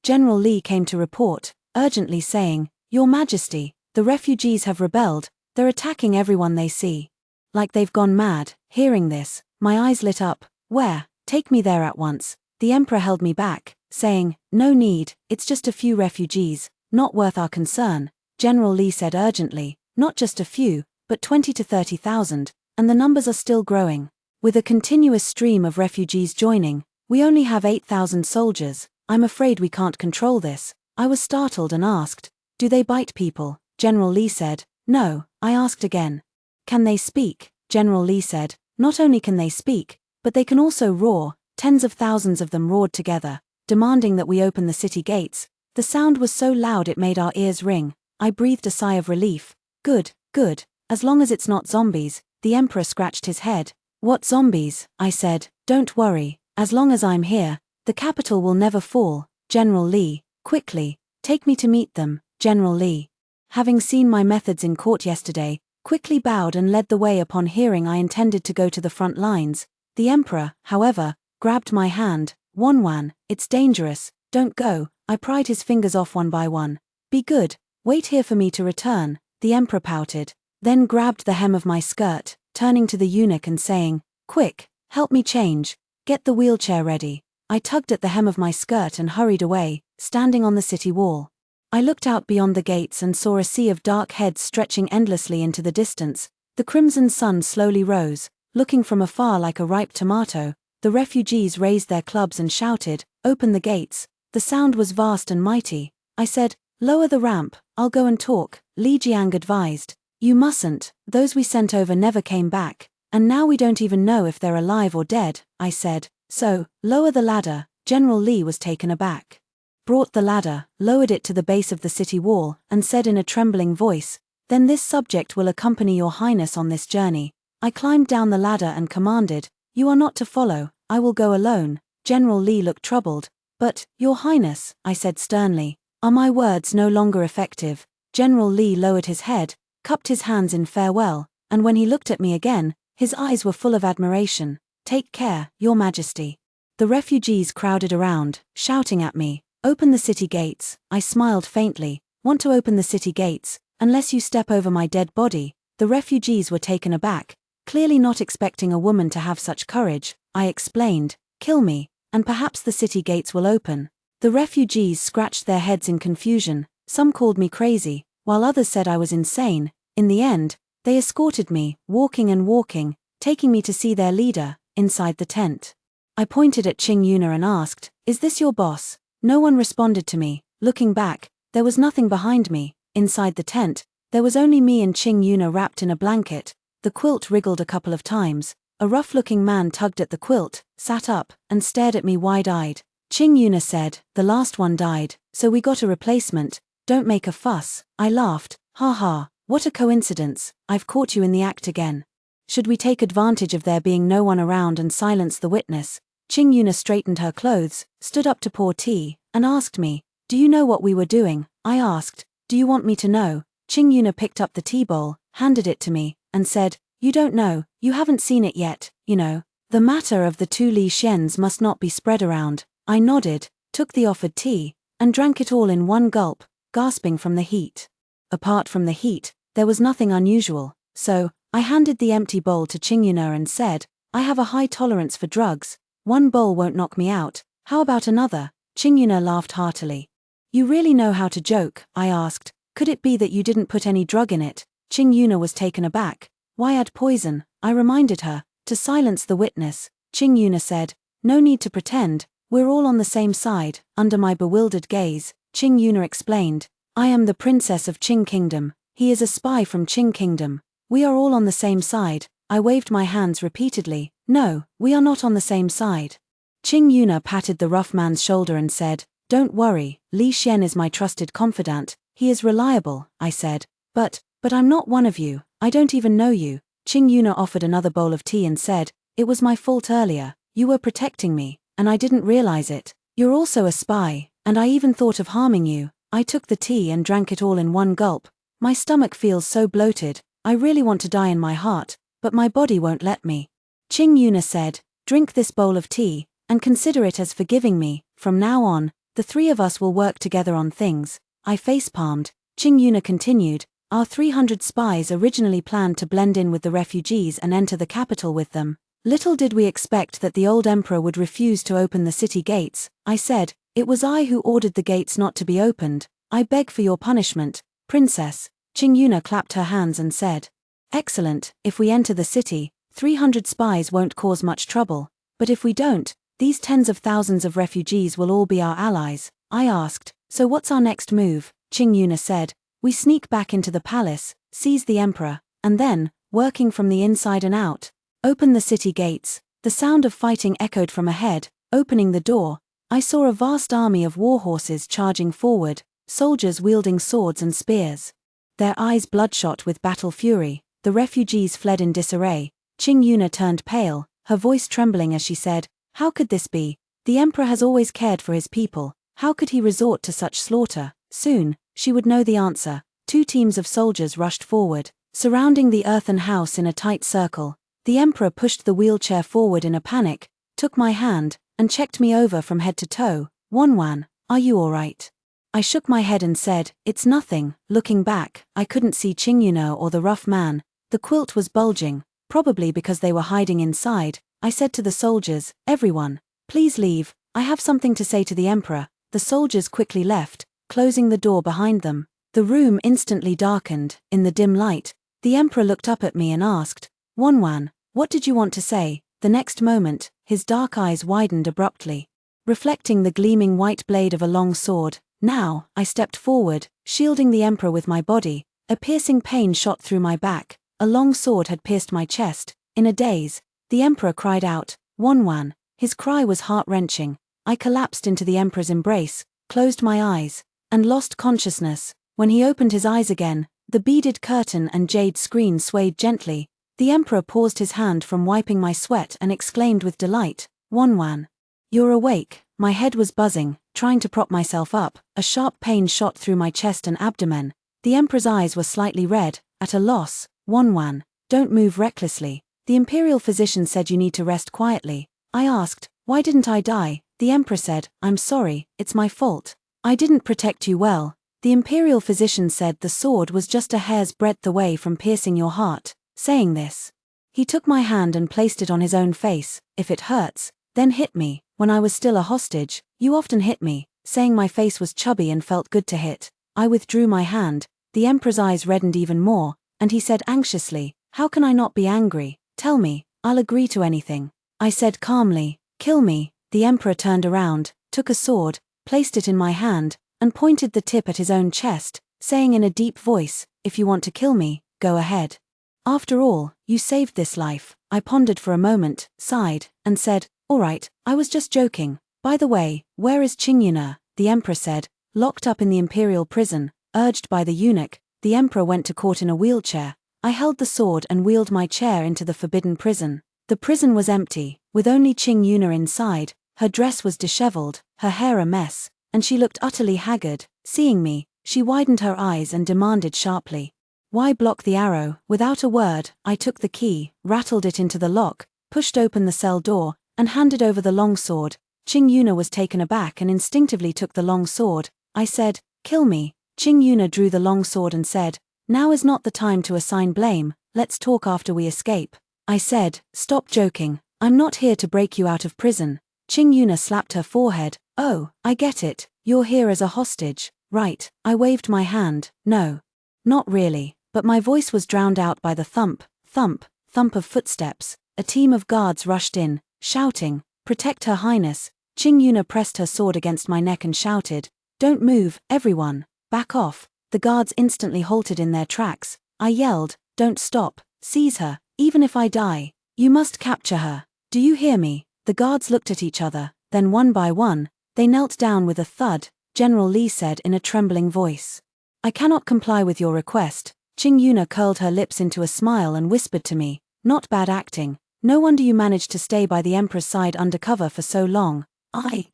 General Li came to report, urgently saying, "Your Majesty, the refugees have rebelled. They're attacking everyone they see. Like they've gone mad." Hearing this, my eyes lit up. "Where? Take me there at once." The emperor held me back, saying, "No need, it's just a few refugees, not worth our concern." General Li said urgently, "Not just a few, but 20 to 30,000, and the numbers are still growing. With a continuous stream of refugees joining, we only have 8,000 soldiers. I'm afraid we can't control this." I was startled and asked, "Do they bite people?" General Li said, "No." I asked again, "Can they speak?" General Li said, "Not only can they speak, but they can also roar." Tens of thousands of them roared together, demanding that we open the city gates. The sound was so loud it made our ears ring. I breathed a sigh of relief. Good, good. As long as it's not zombies. The Emperor scratched his head. What zombies? I said. Don't worry. As long as I'm here, the capital will never fall. General Li, quickly, take me to meet them. General Li, having seen my methods in court yesterday, quickly bowed and led the way upon hearing I intended to go to the front lines. The Emperor, however, grabbed my hand. Wanwan, it's dangerous. Don't go. I pried his fingers off one by one. Be good. Wait here for me to return. The Emperor pouted, then grabbed the hem of my skirt, turning to the eunuch and saying, Quick, help me change. Get the wheelchair ready. I tugged at the hem of my skirt and hurried away, standing on the city wall. I looked out beyond the gates and saw a sea of dark heads stretching endlessly into the distance. The crimson sun slowly rose, looking from afar like a ripe tomato. The refugees raised their clubs and shouted, Open the gates. The sound was vast and mighty. I said, Lower the ramp, I'll go and talk. Li Jiang advised. You mustn't, those we sent over never came back, and now we don't even know if they're alive or dead, I said. So, lower the ladder. General Li was taken aback. Brought the ladder, lowered it to the base of the city wall, and said in a trembling voice, Then this subject will accompany your highness on this journey. I climbed down the ladder and commanded, You are not to follow, I will go alone. General Li looked troubled. But, your highness, I said sternly, are my words no longer effective? General Li lowered his head, cupped his hands in farewell, and when he looked at me again, his eyes were full of admiration. Take care, your majesty. The refugees crowded around, shouting at me, Open the city gates. I smiled faintly. Want to open the city gates, unless you step over my dead body. The refugees were taken aback, clearly not expecting a woman to have such courage. I explained, Kill me, and perhaps the city gates will open. The refugees scratched their heads in confusion. Some called me crazy, while others said I was insane. In the end, they escorted me, walking and walking, taking me to see their leader, inside the tent. I pointed at Qing Yuna and asked, Is this your boss? No one responded to me. Looking back, there was nothing behind me. Inside the tent, there was only me and Qing Yuna wrapped in a blanket. The quilt wriggled a couple of times. A rough-looking man tugged at the quilt, sat up, and stared at me wide-eyed. Qing Yuna said, The last one died, so we got a replacement. Don't make a fuss. I laughed. Ha ha, what a coincidence. I've caught you in the act again. Should we take advantage of there being no one around and silence the witness? Qing Yuna straightened her clothes, stood up to pour tea, and asked me, Do you know what we were doing? I asked, Do you want me to know? Qing Yuna picked up the tea bowl, handed it to me, and said, You don't know, you haven't seen it yet, you know. The matter of the 2 Li Xians must not be spread around. I nodded, took the offered tea, and drank it all in one gulp, gasping from the heat. Apart from the heat, there was nothing unusual, so, I handed the empty bowl to Qing Yuna and said, I have a high tolerance for drugs. One bowl won't knock me out, how about another? Qing Yuna laughed heartily. You really know how to joke, I asked. Could it be that you didn't put any drug in it? Qing Yuna was taken aback. Why add poison? I reminded her, to silence the witness. Qing Yuna said, No need to pretend, we're all on the same side. Under my bewildered gaze, Qing Yuna explained, I am the princess of Qing Kingdom. He is a spy from Qing Kingdom. We are all on the same side. I waved my hands repeatedly. No, we are not on the same side. Qing Yuna patted the rough man's shoulder and said, Don't worry, Li Xian is my trusted confidant. He is reliable, I said. But I'm not one of you. I don't even know you. Qing Yuna offered another bowl of tea and said, It was my fault earlier. You were protecting me, and I didn't realize it. You're also a spy, and I even thought of harming you. I took the tea and drank it all in one gulp. My stomach feels so bloated. I really want to die in my heart, but my body won't let me. Qing Yuna said, Drink this bowl of tea, and consider it as forgiving me. From now on, the 3 of us will work together on things. I facepalmed. Qing Yuna continued, Our 300 spies originally planned to blend in with the refugees and enter the capital with them. Little did we expect that the old emperor would refuse to open the city gates. I said, It was I who ordered the gates not to be opened. I beg for your punishment, princess. Qing Yuna clapped her hands and said, Excellent, if we enter the city, 300 spies won't cause much trouble. But if we don't, these tens of thousands of refugees will all be our allies. I asked, So what's our next move? Qing Yuna said, We sneak back into the palace, seize the emperor, and then, working from the inside and out, open the city gates. The sound of fighting echoed from ahead. Opening the door, I saw a vast army of war horses charging forward, soldiers wielding swords and spears. Their eyes bloodshot with battle fury, the refugees fled in disarray. Qing Yuna turned pale, her voice trembling as she said, "How could this be? The emperor has always cared for his people. How could he resort to such slaughter?" Soon, she would know the answer. 2 teams of soldiers rushed forward, surrounding the earthen house in a tight circle. The emperor pushed the wheelchair forward in a panic, took my hand, and checked me over from head to toe. "Wanwan, are you all right?" I shook my head and said, "It's nothing." Looking back, I couldn't see Qingyuna or the rough man. The quilt was bulging, probably because they were hiding inside. I said to the soldiers, "Everyone, please leave, I have something to say to the emperor." The soldiers quickly left, closing the door behind them. The room instantly darkened. In the dim light, the emperor looked up at me and asked, "Wanwan, what did you want to say?" The next moment, his dark eyes widened abruptly, reflecting the gleaming white blade of a long sword. Now, I stepped forward, shielding the emperor with my body. A piercing pain shot through my back. A long sword had pierced my chest. In a daze, the emperor cried out, "Wanwan." His cry was heart-wrenching. I collapsed into the emperor's embrace, closed my eyes, and lost consciousness. When he opened his eyes again, the beaded curtain and jade screen swayed gently. The emperor paused his hand from wiping my sweat and exclaimed with delight, "Wanwan, you're awake." My head was buzzing, trying to prop myself up. A sharp pain shot through my chest and abdomen. The emperor's eyes were slightly red, at a loss. "Wanwan, don't move recklessly. The imperial physician said you need to rest quietly." I asked, "Why didn't I die?" The emperor said, "I'm sorry, it's my fault. I didn't protect you well." The imperial physician said the sword was just a hair's breadth away from piercing your heart. Saying this, he took my hand and placed it on his own face. "If it hurts, then hit me. When I was still a hostage, you often hit me." Saying my face was chubby and felt good to hit, I withdrew my hand. The emperor's eyes reddened even more, and he said anxiously, "How can I not be angry? Tell me, I'll agree to anything." I said calmly, "Kill me." The emperor turned around, took a sword, placed it in my hand, and pointed the tip at his own chest, saying in a deep voice, "If you want to kill me, go ahead. After all, you saved this life." I pondered for a moment, sighed, and said, "All right, I was just joking. By the way, where is Qingyuna?" The emperor said, "Locked up in the imperial prison." Urged by the eunuch, the emperor went to court in a wheelchair. I held the sword and wheeled my chair into the forbidden prison. The prison was empty, with only Qingyuna inside. Her dress was disheveled, her hair a mess, and she looked utterly haggard. Seeing me, she widened her eyes and demanded sharply, "Why block the arrow?" Without a word, I took the key, rattled it into the lock, pushed open the cell door, and handed over the long sword. Qingyuna was taken aback and instinctively took the long sword. I said, "Kill me." Qingyuna drew the long sword and said, "Now is not the time to assign blame, let's talk after we escape." I said, "Stop joking, I'm not here to break you out of prison." Qingyuna slapped her forehead. "Oh, I get it, you're here as a hostage, right?" I waved my hand. "No. Not really." But my voice was drowned out by the thump, thump, thump of footsteps. A team of guards rushed in, shouting, "Protect Her Highness." Qingyuna pressed her sword against my neck and shouted, "Don't move, everyone, back off." The guards instantly halted in their tracks. I yelled, "Don't stop, seize her, even if I die. You must capture her. Do you hear me?" The guards looked at each other, then one by one, they knelt down with a thud. General Li said in a trembling voice, "I cannot comply with your request." Qingyuna curled her lips into a smile and whispered to me, "Not bad acting. No wonder you managed to stay by the Empress side undercover for so long."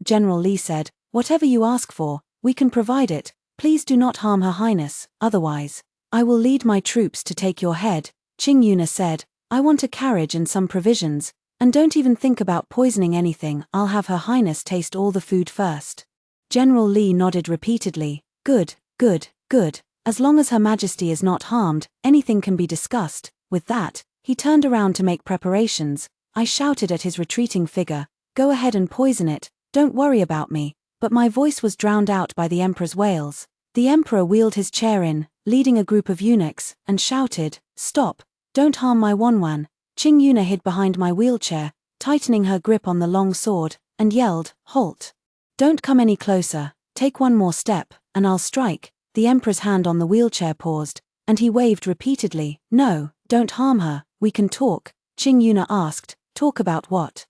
General Li said, "Whatever you ask for, we can provide it. Please do not harm Her Highness, otherwise, I will lead my troops to take your head." Qingyuna said, "I want a carriage and some provisions, and don't even think about poisoning anything. I'll have Her Highness taste all the food first." General Li nodded repeatedly. "Good, good, good. As long as Her Majesty is not harmed, anything can be discussed." With that, he turned around to make preparations. I shouted at his retreating figure, "Go ahead and poison it, don't worry about me." But my voice was drowned out by the Emperor's wails. The Emperor wheeled his chair in, leading a group of eunuchs, and shouted, "Stop, don't harm my Wanwan." Qingyuna hid behind my wheelchair, tightening her grip on the long sword, and yelled, "Halt. Don't come any closer, take one more step, and I'll strike." The Emperor's hand on the wheelchair paused, and he waved repeatedly, "No, don't harm her, we can talk." Qingyuna asked, "Talk about what?"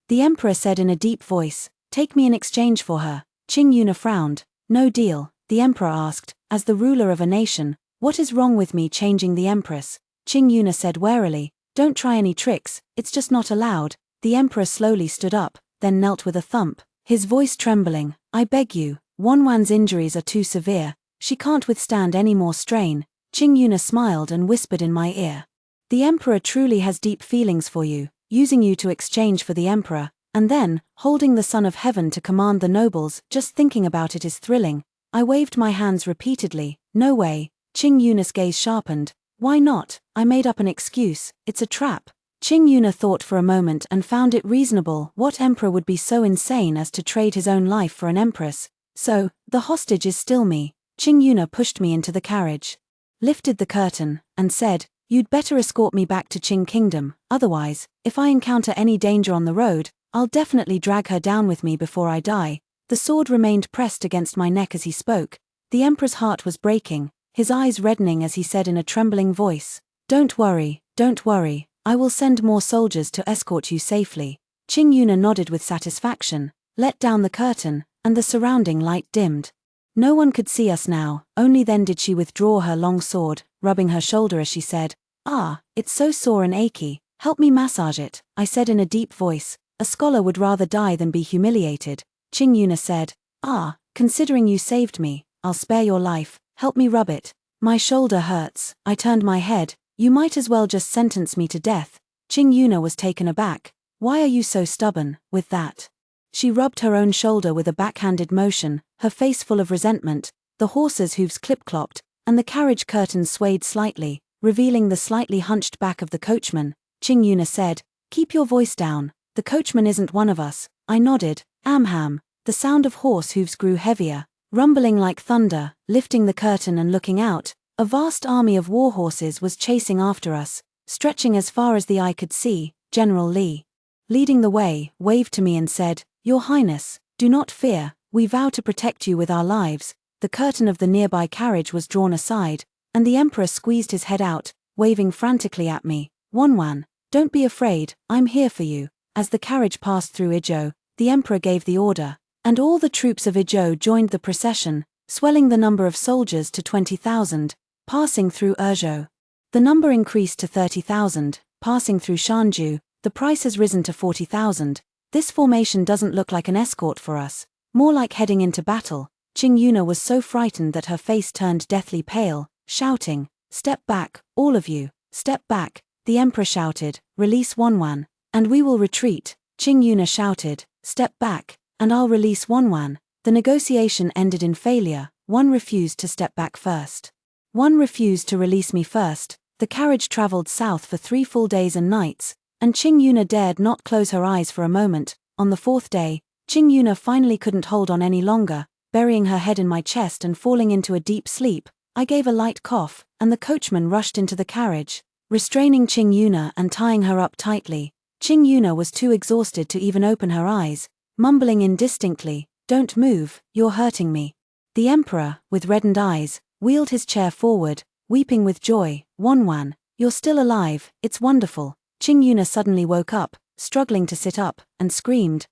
The Emperor said in a deep voice, Take me in exchange for her. Qing Yuna frowned. No deal, the emperor asked. As the ruler of a nation, what is wrong with me changing the empress? Qing Yuna said warily. Don't try any tricks, it's just not allowed. The emperor slowly stood up, then knelt with a thump, his voice trembling. I beg you, Wanwan's injuries are too severe, she can't withstand any more strain. Qing Yuna smiled and whispered in my ear. The emperor truly has deep feelings for you, using you to exchange for the emperor, and then, holding the Son of Heaven to command the nobles. Just thinking about it is thrilling. I waved my hands repeatedly. No way. Qing Yuna's gaze sharpened. Why not? I made up an excuse. It's a trap. Qing Yuna thought for a moment and found it reasonable. What emperor would be so insane as to trade his own life for an empress? So, the hostage is still me. Qing Yuna pushed me into the carriage, lifted the curtain, and said, You'd better escort me back to Qing Kingdom, otherwise, if I encounter any danger on the road, I'll definitely drag her down with me before I die. The sword remained pressed against my neck as he spoke. The emperor's heart was breaking, his eyes reddening as he said in a trembling voice, don't worry, I will send more soldiers to escort you safely. Qing Yuna nodded with satisfaction, let down the curtain, and the surrounding light dimmed. No one could see us now. Only then did she withdraw her long sword, rubbing her shoulder as she said, it's so sore and achy, help me massage it, I said in a deep voice. A scholar would rather die than be humiliated. Qing Yuna said, considering you saved me, I'll spare your life, help me rub it. My shoulder hurts. I turned my head. You might as well just sentence me to death. Qing Yuna was taken aback. Why are you so stubborn with that? She rubbed her own shoulder with a backhanded motion, her face full of resentment. The horses' hooves clip-clopped, and the carriage curtains swayed slightly, revealing the slightly hunched back of the coachman. Qing Yuna said, keep your voice down. The coachman isn't one of us. I nodded. Amham. The sound of horse hooves grew heavier, rumbling like thunder. Lifting the curtain and looking out, a vast army of war horses was chasing after us, stretching as far as the eye could see. General Li, leading the way, waved to me and said, Your Highness, do not fear, we vow to protect you with our lives. The curtain of the nearby carriage was drawn aside, and the emperor squeezed his head out, waving frantically at me. Wanwan, don't be afraid, I'm here for you. As the carriage passed through Izhou, the emperor gave the order, and all the troops of Izhou joined the procession, swelling the number of soldiers to 20,000, passing through Izhou. The number increased to 30,000, passing through Shanju. The price has risen to 40,000. This formation doesn't look like an escort for us, more like heading into battle. Qing Yuna was so frightened that her face turned deathly pale, shouting, Step back, all of you, step back. The emperor shouted, Release Wanwan, and we will retreat. Qing Yuna shouted, Step back, and I'll release Wanwan. The negotiation ended in failure. One refused to step back first. One refused to release me first. The carriage traveled south for 3 full days and nights, and Qing Yuna dared not close her eyes for a moment. On the 4th day, Qing Yuna finally couldn't hold on any longer, burying her head in my chest and falling into a deep sleep. I gave a light cough, and the coachman rushed into the carriage, restraining Qing Yuna and tying her up tightly. Qing Yuna was too exhausted to even open her eyes, mumbling indistinctly, Don't move, you're hurting me. The emperor, with reddened eyes, wheeled his chair forward, weeping with joy. Wanwan, you're still alive, it's wonderful. Qing Yuna suddenly woke up, struggling to sit up, and screamed,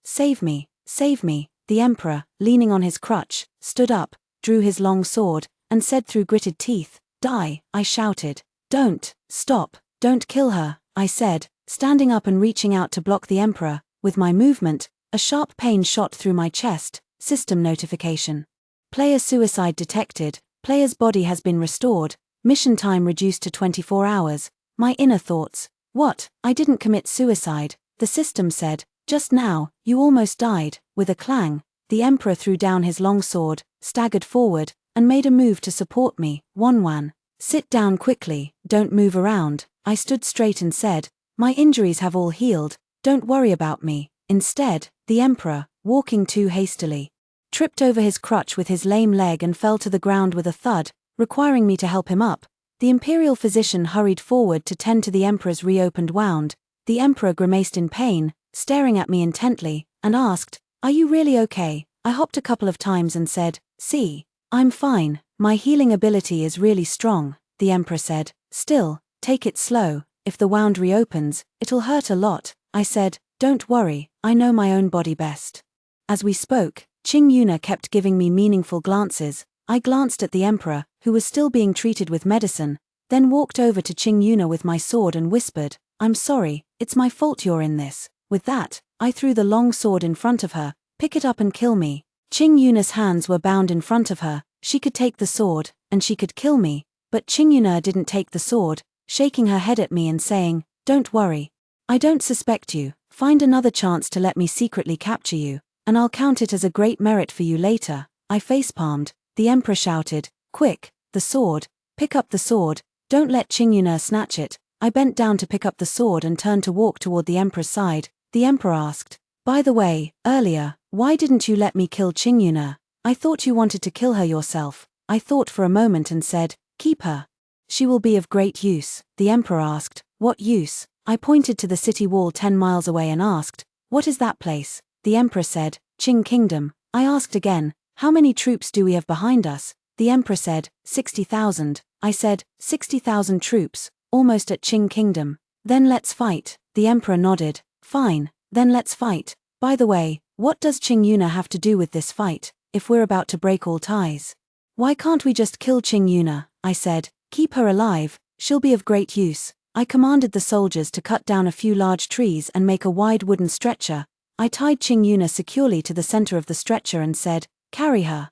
save me, save me. The emperor, leaning on his crutch, stood up, drew his long sword, and said through gritted teeth, Die, I shouted. Don't, stop, don't kill her, I said, standing up and reaching out to block the emperor. With my movement, a sharp pain shot through my chest. System notification. Player suicide detected. Player's body has been restored. Mission time reduced to 24 hours. My inner thoughts. What? I didn't commit suicide. The system said, just now, you almost died. With a clang, the emperor threw down his long sword, staggered forward, and made a move to support me. Wanwan, sit down quickly, don't move around. I stood straight and said, my injuries have all healed, don't worry about me. Instead, the emperor, walking too hastily, tripped over his crutch with his lame leg and fell to the ground with a thud, requiring me to help him up. The imperial physician hurried forward to tend to the emperor's reopened wound. The emperor grimaced in pain, staring at me intently, and asked, Are you really okay? I hopped a couple of times and said, See, I'm fine, my healing ability is really strong. The emperor said, Still, take it slow, if the wound reopens, it'll hurt a lot. I said, "Don't worry, I know my own body best." As we spoke, Qing Yuna kept giving me meaningful glances. I glanced at the emperor, who was still being treated with medicine, then walked over to Qing Yuna with my sword and whispered, "I'm sorry, it's my fault you're in this." With that, I threw the long sword in front of her. "Pick it up and kill me." Qing Yuna's hands were bound in front of her. She could take the sword, and she could kill me, but Qing Yuna didn't take the sword, shaking her head at me and saying, "Don't worry. I don't suspect you. Find another chance to let me secretly capture you, and I'll count it as a great merit for you later." I facepalmed. The emperor shouted, "Quick, the sword. Pick up the sword. Don't let Qing Yuna snatch it." I bent down to pick up the sword and turned to walk toward the emperor's side. The emperor asked, "By the way, earlier, why didn't you let me kill Qing Yuna? I thought you wanted to kill her yourself." I thought for a moment and said, "Keep her. She will be of great use." The emperor asked, "What use?" I pointed to the city wall 10 miles away and asked, "What is that place?" The emperor said, "Qing Kingdom." I asked again, "How many troops do we have behind us?" The emperor said, 60,000. I said, 60,000 troops, almost at Qing Kingdom. "Then let's fight." The emperor nodded. "Fine, then let's fight. By the way, what does Qing Yuna have to do with this fight, if we're about to break all ties?" "Why can't we just kill Qing Yuna?" I said. "Keep her alive, she'll be of great use." I commanded the soldiers to cut down a few large trees and make a wide wooden stretcher. I tied Qing Yuna securely to the center of the stretcher and said, "Carry her.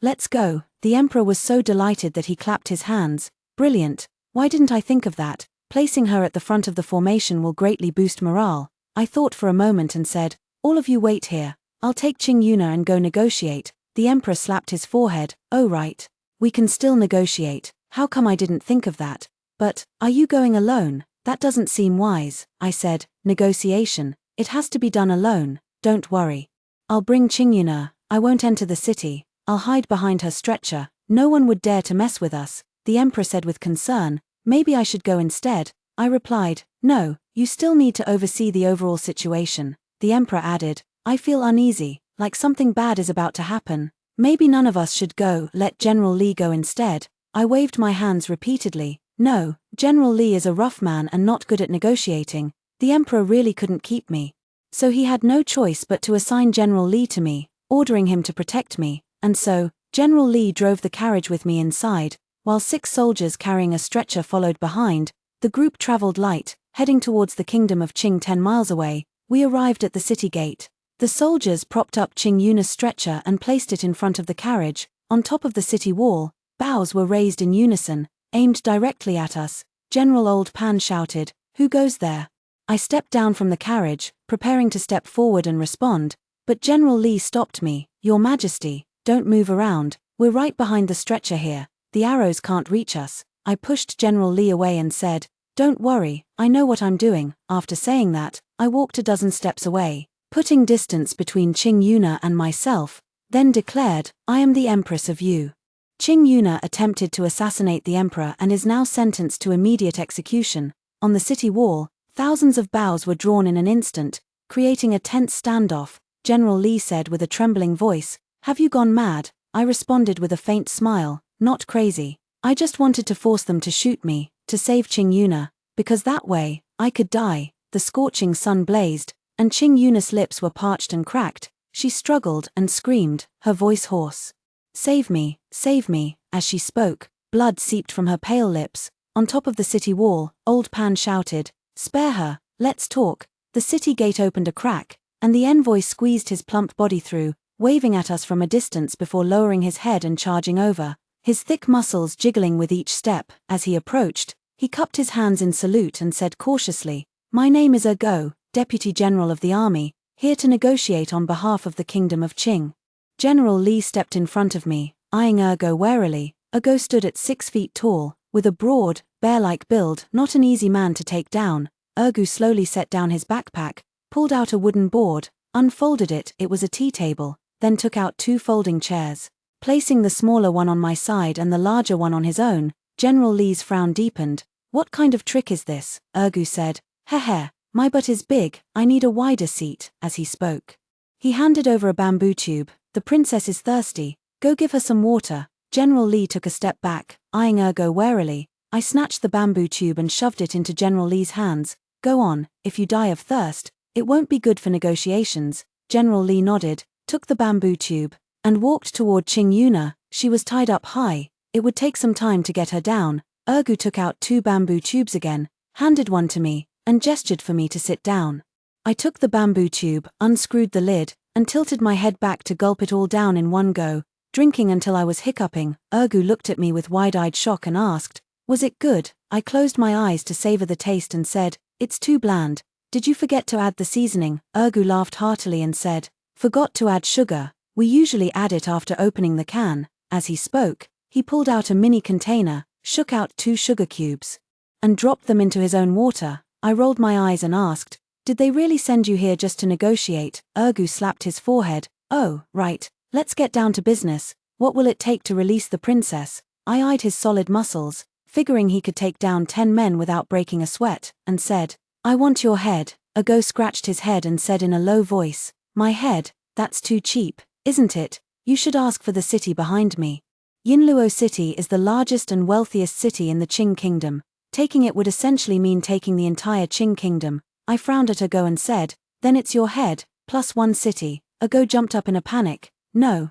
Let's go." The emperor was so delighted that he clapped his hands. "Brilliant. Why didn't I think of that? Placing her at the front of the formation will greatly boost morale." I thought for a moment and said, "All of you wait here. I'll take Qing Yuna and go negotiate." The emperor slapped his forehead. "Oh right. We can still negotiate. How come I didn't think of that? But, are you going alone? That doesn't seem wise." I said, "Negotiation. It has to be done alone. Don't worry. I'll bring Qing Yuna. I won't enter the city. I'll hide behind her stretcher. No one would dare to mess with us." The emperor said with concern, "Maybe I should go instead." I replied, "No, you still need to oversee the overall situation." The emperor added, "I feel uneasy, like something bad is about to happen. Maybe none of us should go. Let General Li go instead." I waved my hands repeatedly. "No, General Li is a rough man and not good at negotiating." The emperor really couldn't keep me. So he had no choice but to assign General Li to me, ordering him to protect me, and so, General Li drove the carriage with me inside, while 6 soldiers carrying a stretcher followed behind. The group traveled light, heading towards the kingdom of Qing 10 miles away. We arrived at the city gate. The soldiers propped up Qing Yuna's stretcher and placed it in front of the carriage. On top of the city wall, boughs were raised in unison, aimed directly at us. General Old Pan shouted, "Who goes there?" I stepped down from the carriage, preparing to step forward and respond, but General Li stopped me. "Your Majesty, don't move around. We're right behind the stretcher here. The arrows can't reach us." I pushed General Li away and said, "Don't worry, I know what I'm doing." After saying that, I walked a dozen steps away, putting distance between Qing Yuna and myself, then declared, "I am the Empress of Yu." Qing Yuna attempted to assassinate the emperor and is now sentenced to immediate execution. On the city wall, thousands of bows were drawn in an instant, creating a tense standoff. General Li said with a trembling voice, "Have you gone mad?" I responded with a faint smile, "Not crazy. I just wanted to force them to shoot me, to save Qing Yuna, because that way, I could die." The scorching sun blazed, and Qing Yuna's lips were parched and cracked. She struggled and screamed, her voice hoarse. Save me, save me." As she spoke, blood seeped from her pale lips. On top of the city wall, Old Pan shouted, "Spare her, let's talk." The city gate opened a crack, and the envoy squeezed his plump body through, waving at us from a distance before lowering his head and charging over, his thick muscles jiggling with each step. As he approached, he cupped his hands in salute and said cautiously, "My name is Go, Deputy General of the Army, here to negotiate on behalf of the Kingdom of Qing." General Li stepped in front of me, eyeing Go warily. Go stood at 6 feet tall, with a broad, bear-like build, not an easy man to take down. Go slowly set down his backpack, pulled out a wooden board, unfolded it, it was a tea table, then took out 2 folding chairs. Placing the smaller one on my side and the larger one on his own, General Li's frown deepened. "What kind of trick is this?" Go said. "Heh, my butt is big, I need a wider seat." As he spoke, he handed over a bamboo tube. "The princess is thirsty, go give her some water." General Li took a step back, eyeing Go warily. I snatched the bamboo tube and shoved it into General Li's hands. "Go on, if you die of thirst, It won't be good for negotiations. General Li nodded, took the bamboo tube, and walked toward Qing Yuna. She was tied up high. It would take some time to get her down. Ergu took out 2 bamboo tubes again, handed one to me, and gestured for me to sit down. I took the bamboo tube, unscrewed the lid, and tilted my head back to gulp it all down in one go, drinking until I was hiccuping. Ergu looked at me with wide-eyed shock and asked, "Was it good?" I closed my eyes to savor the taste and said, "It's too bland. Did you forget to add the seasoning?" Ergu laughed heartily and said, "Forgot to add sugar. We usually add it after opening the can." As he spoke, he pulled out a mini container, shook out 2 sugar cubes, and dropped them into his own water. I rolled my eyes and asked, "Did they really send you here just to negotiate?" Ergu slapped his forehead. "Oh, right. Let's get down to business. What will it take to release the princess?" I eyed his solid muscles, figuring he could take down 10 men without breaking a sweat, and said, "I want your head." Ergu scratched his head and said in a low voice, "My head? That's too cheap, isn't it? You should ask for the city behind me." Yinluo City is the largest and wealthiest city in the Qing kingdom. Taking it would essentially mean taking the entire Qing kingdom. I frowned at Ergu and said, "Then it's your head, plus 1 city." Ergu jumped up in a panic. No,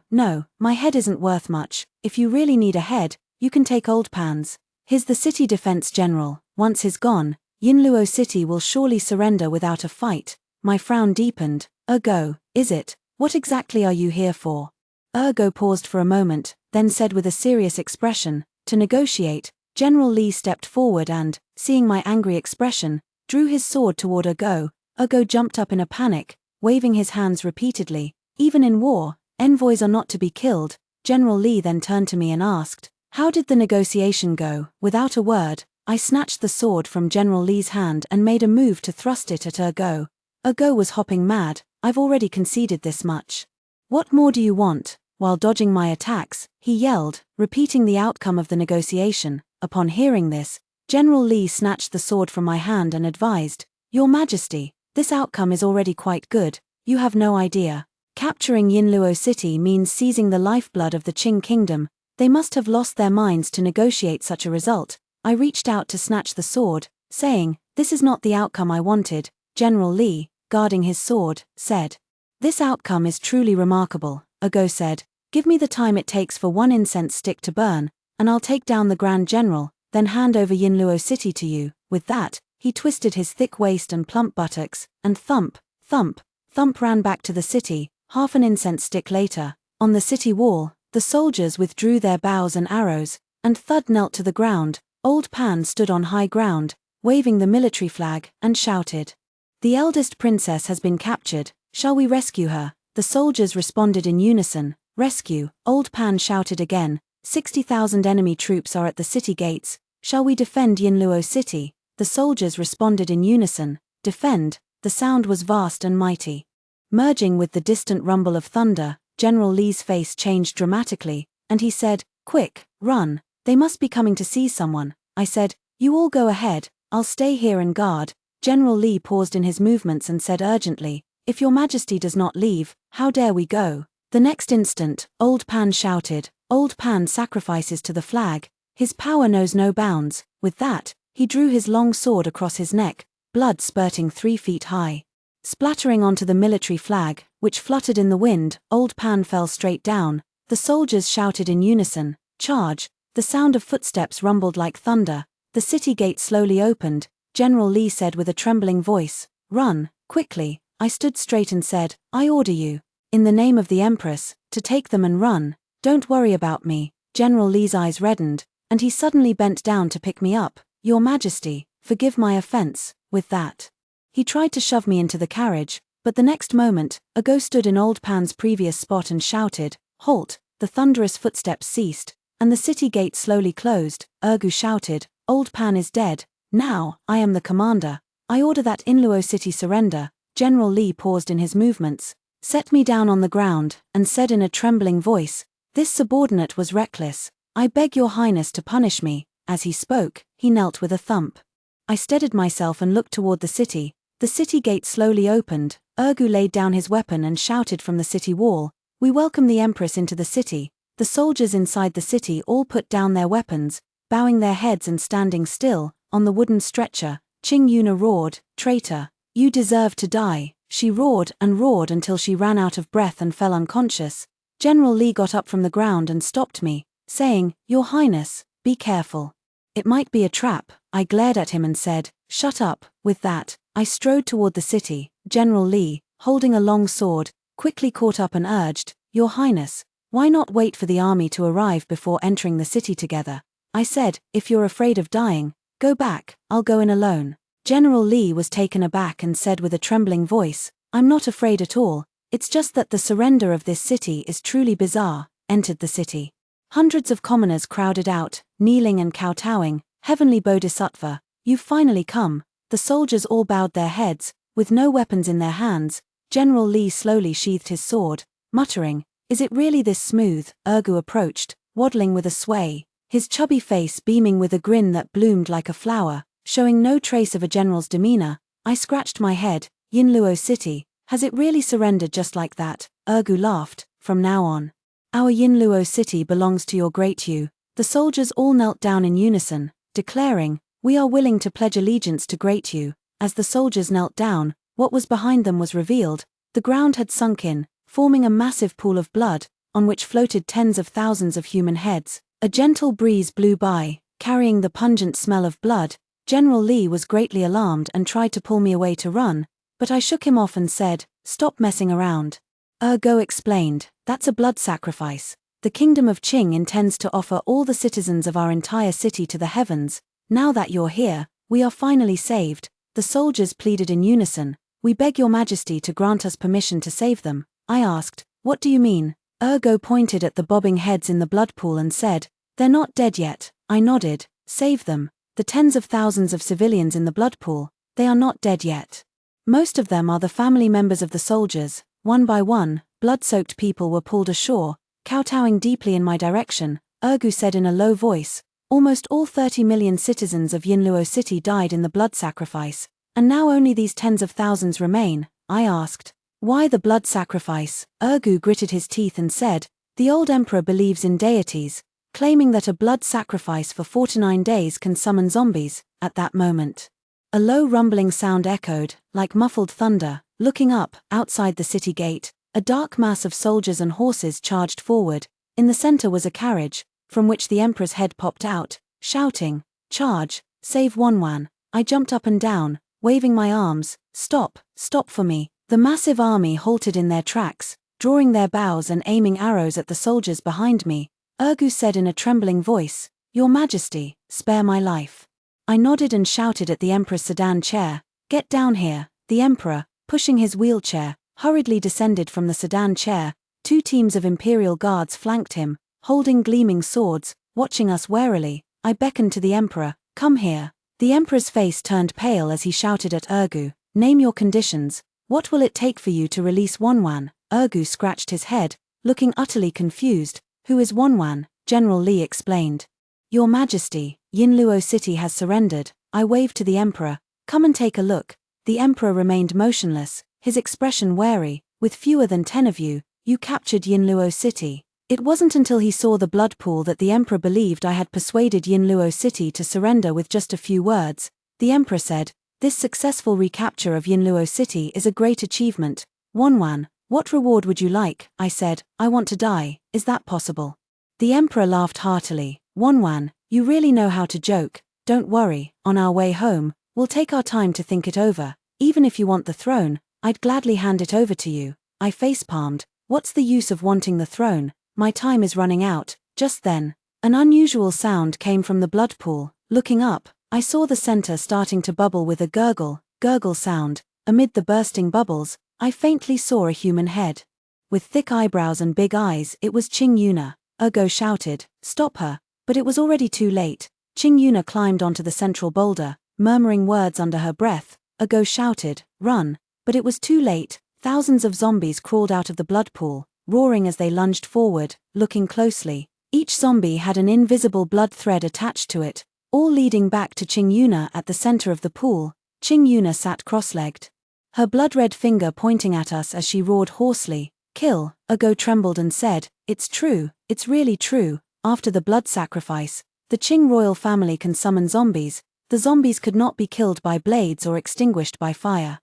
my head isn't worth much. If you really need a head, you can take Old Pan's. He's the city defense general. Once he's gone, Yinluo City will surely surrender without a fight. My frown deepened. "Ergu, is it? What exactly are you here for?" Ergu paused for a moment, then said with a serious expression, "To negotiate." General Li stepped forward and, seeing my angry expression, drew his sword toward Ergu. Ergu jumped up in a panic, waving his hands repeatedly. Even in war, envoys are not to be killed. General Li then turned to me and asked, "How did the negotiation go?" Without a word, I snatched the sword from General Li's hand and made a move to thrust it at Ergu. Ergu was hopping mad. "I've already conceded this much. What more do you want?" While dodging my attacks, he yelled, repeating the outcome of the negotiation. Upon hearing this, General Li snatched the sword from my hand and advised, "Your Majesty, this outcome is already quite good. You have no idea. Capturing Yinluo City means seizing the lifeblood of the Qing kingdom. They must have lost their minds to negotiate such a result." I reached out to snatch the sword, saying, "This is not the outcome I wanted." General Li, guarding his sword, said, "This outcome is truly remarkable." Ergu said, "Give me the time it takes for 1 incense stick to burn, and I'll take down the Grand General, then hand over Yinluo City to you." With that, he twisted his thick waist and plump buttocks, and thump, thump, thump ran back to the city. Half an incense stick later, on the city wall, the soldiers withdrew their bows and arrows, and thud knelt to the ground. Old Pan stood on high ground, waving the military flag, and shouted, "The eldest princess has been captured. Shall we rescue her?" The soldiers responded in unison, "Rescue." Old Pan shouted again, 60,000 enemy troops are at the city gates. Shall we defend Yinluo City?" The soldiers responded in unison, "Defend." The sound was vast and mighty. Merging with the distant rumble of thunder, General Li's face changed dramatically, and he said, "Quick, run. They must be coming to seize someone." I said, "You all go ahead, I'll stay here and guard." General Li paused in his movements and said urgently, "If your Majesty does not leave, how dare we go?" The next instant, Old Pan shouted, "Old Pan sacrifices to the flag. His power knows no bounds." With that, he drew his long sword across his neck, blood spurting 3 feet high. Splattering onto the military flag, which fluttered in the wind, Old Pan fell straight down. The soldiers shouted in unison, "Charge!" The sound of footsteps rumbled like thunder. The city gate slowly opened. General Li said with a trembling voice, "Run, quickly." I stood straight and said, "I order you, in the name of the Empress, to take them and run. Don't worry about me." General Li's eyes reddened, and he suddenly bent down to pick me up. "Your Majesty, forgive my offense." With that, he tried to shove me into the carriage, but the next moment, Ergu stood in Old Pan's previous spot and shouted, "Halt!" The thunderous footsteps ceased, and the city gate slowly closed. Ergu shouted, "Old Pan is dead. Now, I am the commander. I order that Yinluo City surrender." General Li paused in his movements, set me down on the ground, and said in a trembling voice, "This subordinate was reckless. I beg your highness to punish me." As he spoke, he knelt with a thump. I steadied myself and looked toward the city. The city gate slowly opened. Ergu laid down his weapon and shouted from the city wall, "We welcome the Empress into the city." The soldiers inside the city all put down their weapons, bowing their heads and standing still. On the wooden stretcher, Qing Yuna roared, "Traitor! You deserve to die." She roared and roared until she ran out of breath and fell unconscious. General Li got up from the ground and stopped me, saying, "Your Highness, be careful. It might be a trap." I glared at him and said, "Shut up." With that, I strode toward the city. General Li, holding a long sword, quickly caught up and urged, "Your Highness, why not wait for the army to arrive before entering the city together?" I said, "If you're afraid of dying, go back, I'll go in alone." General Li was taken aback and said with a trembling voice, "I'm not afraid at all, it's just that the surrender of this city is truly bizarre." Entered the city. Hundreds of commoners crowded out, kneeling and kowtowing. "Heavenly Bodhisattva, you've finally come." The soldiers all bowed their heads, with no weapons in their hands. General Li slowly sheathed his sword, muttering, "Is it really this smooth?" Ergu approached, waddling with a sway, his chubby face beaming with a grin that bloomed like a flower, showing no trace of a general's demeanor. I scratched my head. "Yinluo City, has it really surrendered just like that?" Ergu laughed. "From now on, our Yinluo City belongs to your great Yu." The soldiers all knelt down in unison, declaring, "We are willing to pledge allegiance to great Yu." As the soldiers knelt down, what was behind them was revealed. The ground had sunk in, forming a massive pool of blood, on which floated tens of thousands of human heads. A gentle breeze blew by, carrying the pungent smell of blood. General Li was greatly alarmed and tried to pull me away to run, but I shook him off and said, "Stop messing around." Ergo explained, "That's a blood sacrifice. The kingdom of Qing intends to offer all the citizens of our entire city to the heavens. Now that you're here, we are finally saved." The soldiers pleaded in unison, "We beg your majesty to grant us permission to save them." I asked, "What do you mean?" Ergo pointed at the bobbing heads in the blood pool and said, "They're not dead yet." I nodded, "Save them. The tens of thousands of civilians in the blood pool, they are not dead yet. Most of them are the family members of the soldiers." One by one, blood-soaked people were pulled ashore, kowtowing deeply in my direction. Ergu said in a low voice, "Almost all 30 million citizens of Yinluo City died in the blood sacrifice, and now only these tens of thousands remain." I asked, "Why the blood sacrifice?" Ergu gritted his teeth and said, "The old emperor believes in deities, claiming that a blood sacrifice for 49 days can summon zombies." At that moment, a low rumbling sound echoed, like muffled thunder. Looking up, outside the city gate, a dark mass of soldiers and horses charged forward. In the center was a carriage, from which the emperor's head popped out, shouting, "Charge, save Wanwan." I jumped up and down, waving my arms, "Stop, stop for me." The massive army halted in their tracks, drawing their bows and aiming arrows at the soldiers behind me. Ergu said in a trembling voice, "Your Majesty, spare my life." I nodded and shouted at the emperor's sedan chair, "Get down here." The emperor, pushing his wheelchair, hurriedly descended from the sedan chair. 2 teams of imperial guards flanked him, holding gleaming swords, watching us warily. I beckoned to the emperor, "Come here." The emperor's face turned pale as he shouted at Ergu, "Name your conditions. What will it take for you to release Wanwan?" Ergu scratched his head, looking utterly confused. "Who is Wanwan?" General Li explained. "Your Majesty, Yinluo City has surrendered." I waved to the emperor, "Come and take a look." The emperor remained motionless, his expression wary. "With fewer than 10 of you, you captured Yinluo City." It wasn't until he saw the blood pool that the emperor believed I had persuaded Yinluo City to surrender with just a few words. The emperor said, "This successful recapture of Yinluo City is a great achievement. Wanwan, what reward would you like?" I said, "I want to die, is that possible?" The emperor laughed heartily. "Wanwan, you really know how to joke. Don't worry, on our way home, we'll take our time to think it over. Even if you want the throne, I'd gladly hand it over to you." I facepalmed. What's the use of wanting the throne? My time is running out. Just then, an unusual sound came from the blood pool. Looking up, I saw the center starting to bubble with a gurgle sound. Amid the bursting bubbles, I faintly saw a human head. With thick eyebrows and big eyes, it was Qing Yuna. Ergo shouted, "Stop her," but it was already too late. Qing Yuna climbed onto the central boulder, murmuring words under her breath. Ergo shouted, "Run," but it was too late. Thousands of zombies crawled out of the blood pool, roaring as they lunged forward. Looking closely, each zombie had an invisible blood thread attached to it, all leading back to Qing Yuna at the center of the pool. Qing Yuna sat cross-legged, her blood-red finger pointing at us as she roared hoarsely, "Kill." Ergo trembled and said, "It's true, it's really true. After the blood sacrifice, the Qing royal family can summon zombies. The zombies could not be killed by blades or extinguished by fire.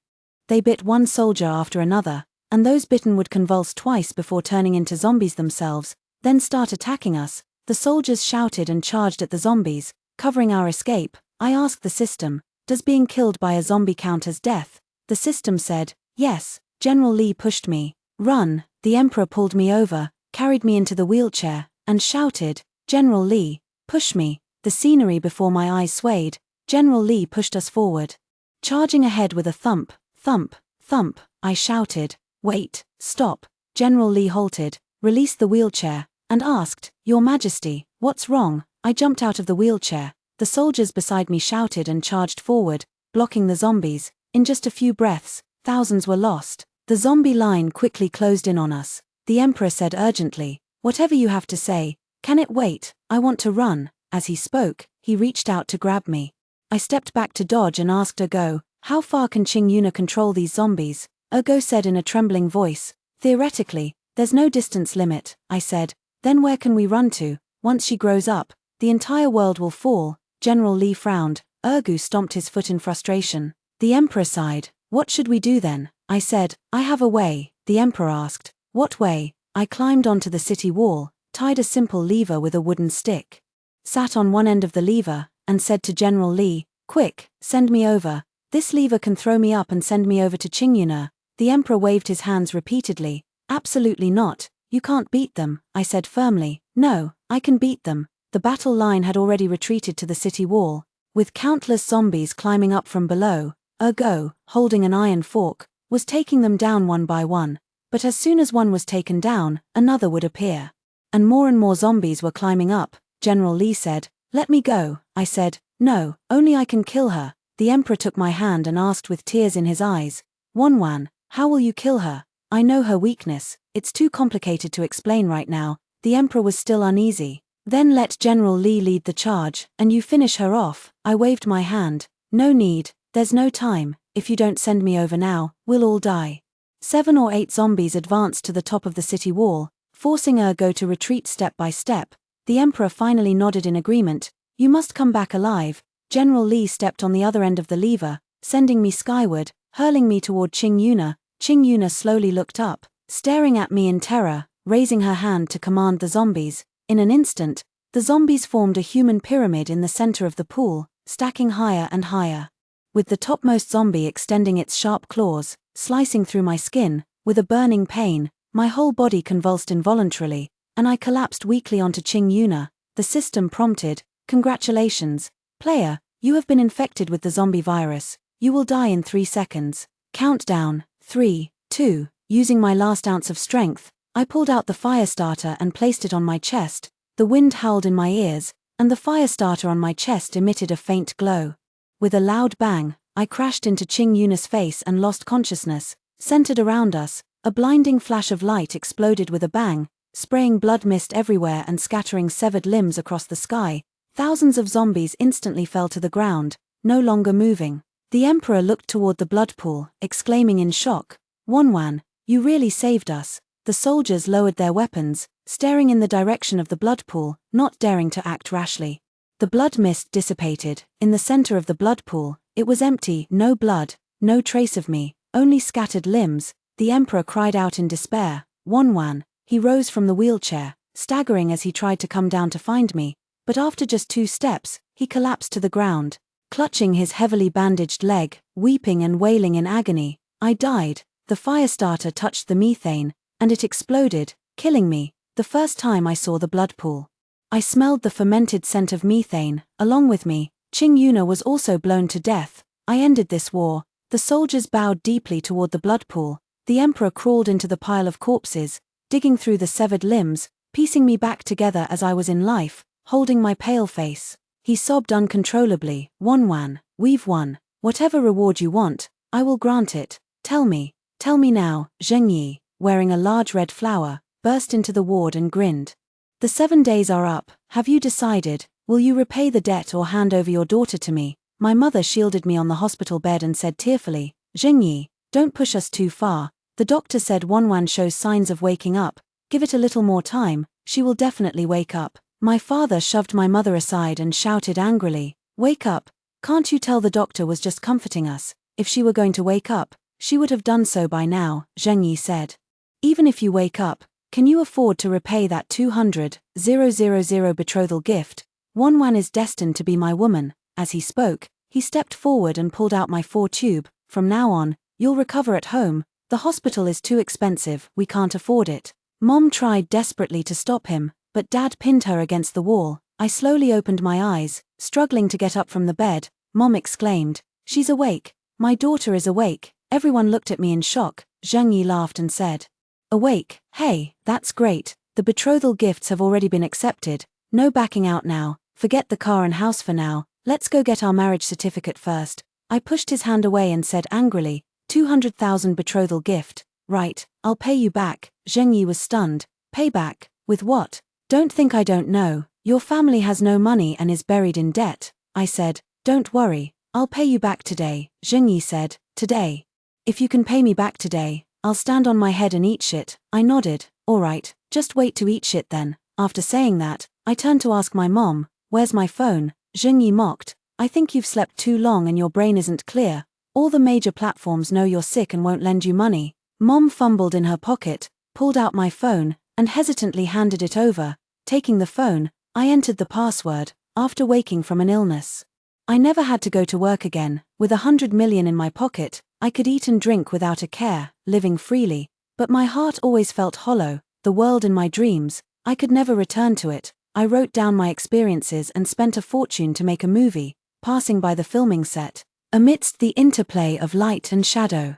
They bit one soldier after another, and those bitten would convulse twice before turning into zombies themselves, then start attacking us. The soldiers shouted and charged at the zombies, covering our escape. I asked the system, does being killed by a zombie count as death? The system said, yes. General Lee pushed me. Run. The Emperor pulled me over, carried me into the wheelchair, and shouted, General Lee, push me. The scenery before my eyes swayed. General Lee pushed us forward. Charging ahead with a thump, thump, thump, I shouted, wait, stop. General Lee halted, released the wheelchair, and asked, Your Majesty, what's wrong? I jumped out of the wheelchair. The soldiers beside me shouted and charged forward, blocking the zombies. In just a few breaths, thousands were lost. The zombie line quickly closed in on us. The Emperor said urgently, whatever you have to say, can it wait? I want to run. As he spoke, he reached out to grab me. I stepped back to dodge and asked Ergo, how far can Qing Yuna control these zombies? Ergo said in a trembling voice, theoretically, there's no distance limit. I said, then where can we run to? Once she grows up, the entire world will fall. General Lee frowned. Ergo stomped his foot in frustration. The Emperor sighed. What should we do then? I said, I have a way. The Emperor asked, what way? I climbed onto the city wall, tied a simple lever with a wooden stick, sat on one end of the lever, and said to General Lee, quick, send me over. This lever can throw me up and send me over to Qing Yuna. The Emperor waved his hands repeatedly. Absolutely not. You can't beat them, I said firmly. No, I can beat them. The battle line had already retreated to the city wall, with countless zombies climbing up from below. Ergo, holding an iron fork, was taking them down one by one. But as soon as one was taken down, another would appear. And more zombies were climbing up. General Lee said, let me go. I said, no, only I can kill her. The Emperor took my hand and asked with tears in his eyes, Wanwan, how will you kill her? I know her weakness, it's too complicated to explain right now. The Emperor was still uneasy. Then let General Lee lead the charge, and you finish her off. I waved my hand. No need, there's no time. If you don't send me over now, we'll all die. 7 or 8 zombies advanced to the top of the city wall, forcing Ergo to retreat step by step. The Emperor finally nodded in agreement. You must come back alive. General Lee stepped on the other end of the lever, sending me skyward, hurling me toward Qing Yuna. Qing Yuna slowly looked up, staring at me in terror, raising her hand to command the zombies. In an instant, the zombies formed a human pyramid in the center of the pool, stacking higher and higher, with the topmost zombie extending its sharp claws, slicing through my skin. With a burning pain, my whole body convulsed involuntarily, and I collapsed weakly onto Qing Yuna. The system prompted, congratulations, player, you have been infected with the zombie virus. You will die in 3 seconds. Countdown, 3, 2, using my last ounce of strength, I pulled out the fire starter and placed it on my chest. The wind howled in my ears, and the fire starter on my chest emitted a faint glow. With a loud bang, I crashed into Qing Yuna's face and lost consciousness. Centered around us, a blinding flash of light exploded with a bang, spraying blood mist everywhere and scattering severed limbs across the sky. Thousands of zombies instantly fell to the ground, no longer moving. The Emperor looked toward the blood pool, exclaiming in shock, Wanwan, you really saved us. The soldiers lowered their weapons, staring in the direction of the blood pool, not daring to act rashly. The blood mist dissipated. In the center of the blood pool, it was empty, no blood, no trace of me, only scattered limbs. The Emperor cried out in despair, Wanwan. He rose from the wheelchair, staggering as he tried to come down to find me, but after just 2 steps, he collapsed to the ground, clutching his heavily bandaged leg, weeping and wailing in agony. I died. The fire starter touched the methane, and it exploded, killing me. The first time I saw the blood pool, I smelled the fermented scent of methane. Along with me, Qing Yuna was also blown to death. I ended this war. The soldiers bowed deeply toward the blood pool. The Emperor crawled into the pile of corpses, digging through the severed limbs, piecing me back together as I was in life, holding my pale face. He sobbed uncontrollably, Wanwan, we've won. Whatever reward you want, I will grant it. Tell me now. Zhengyi, wearing a large red flower, burst into the ward and grinned. The 7 days are up. Have you decided? Will you repay the debt or hand over your daughter to me? My mother shielded me on the hospital bed and said tearfully, Zhengyi, don't push us too far. The doctor said Wanwan shows signs of waking up. Give it a little more time, she will definitely wake up. My father shoved my mother aside and shouted angrily, wake up. Can't you tell the doctor was just comforting us? If she were going to wake up, She would have done so by now, Zheng Yi said. Even if you wake up, can you afford to repay that 200,000 betrothal gift? Wanwan is destined to be my woman. As he spoke, he stepped forward and pulled out my 4-tube. From now on, you'll recover at home. The hospital is too expensive, we can't afford it. Mom tried desperately to stop him, but Dad pinned her against the wall. I slowly opened my eyes, struggling to get up from the bed. Mom exclaimed, "She's awake. My daughter is awake." Everyone looked at me in shock. Zheng Yi laughed and said, "Awake? Hey, that's great. The betrothal gifts have already been accepted. No backing out now. Forget the car and house for now. Let's go get our marriage certificate first." I pushed his hand away and said angrily, 200,000 betrothal gift. Right, I'll pay you back. Zheng Yi was stunned. Pay back? With what? Don't think I don't know. Your family has no money and is buried in debt. I said, don't worry, I'll pay you back today. Zheng Yi said, today? If you can pay me back today, I'll stand on my head and eat shit. I nodded. Alright, just wait to eat shit then. After saying that, I turned to ask my mom, where's my phone? Zheng Yi mocked, I think you've slept too long and your brain isn't clear. All the major platforms know you're sick and won't lend you money. Mom fumbled in her pocket, pulled out my phone, and hesitantly handed it over. Taking the phone, I entered the password. After waking from an illness, I never had to go to work again. With 100 million in my pocket, I could eat and drink without a care, living freely. But my heart always felt hollow. The world in my dreams, I could never return to it. I wrote down my experiences and spent a fortune to make a movie. Passing by the filming set, amidst the interplay of light and shadow,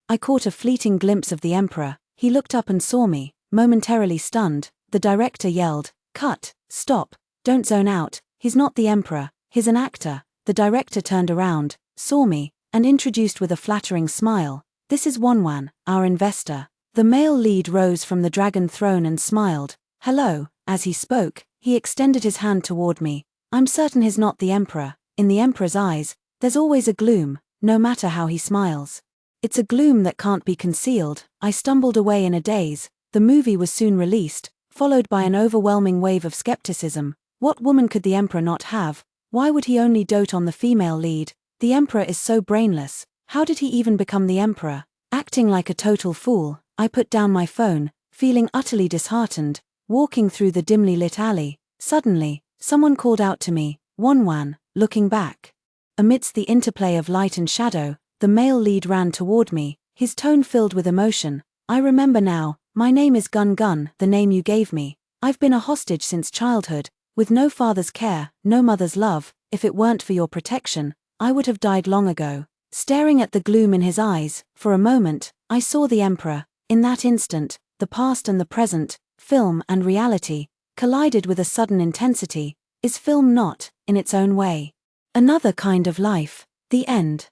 I caught a fleeting glimpse of the Emperor. He looked up and saw me, momentarily stunned. The director yelled, "Cut, stop, don't zone out, he's not the Emperor, he's an actor." The director turned around, saw me, and introduced with a flattering smile, "This is Wanwan, our investor." The male lead rose from the dragon throne and smiled, "Hello." As he spoke, he extended his hand toward me. I'm certain he's not the Emperor. In the Emperor's eyes, there's always a gloom, no matter how he smiles. It's a gloom that can't be concealed. I stumbled away in a daze. The movie was soon released, followed by an overwhelming wave of skepticism. What woman could the Emperor not have? Why would he only dote on the female lead? The Emperor is so brainless. How did he even become the Emperor? Acting like a total fool, I put down my phone, feeling utterly disheartened. Walking through the dimly lit alley, suddenly, someone called out to me, "Wanwan." Looking back, amidst the interplay of light and shadow, the male lead ran toward me, his tone filled with emotion. "I remember now, my name is Gun Gun, the name you gave me. I've been a hostage since childhood, with no father's care, no mother's love. If it weren't for your protection, I would have died long ago." Staring at the gloom in his eyes, for a moment, I saw the Emperor. In that instant, the past and the present, film and reality, collided with a sudden intensity. Is film not, in its own way, another kind of life? The end.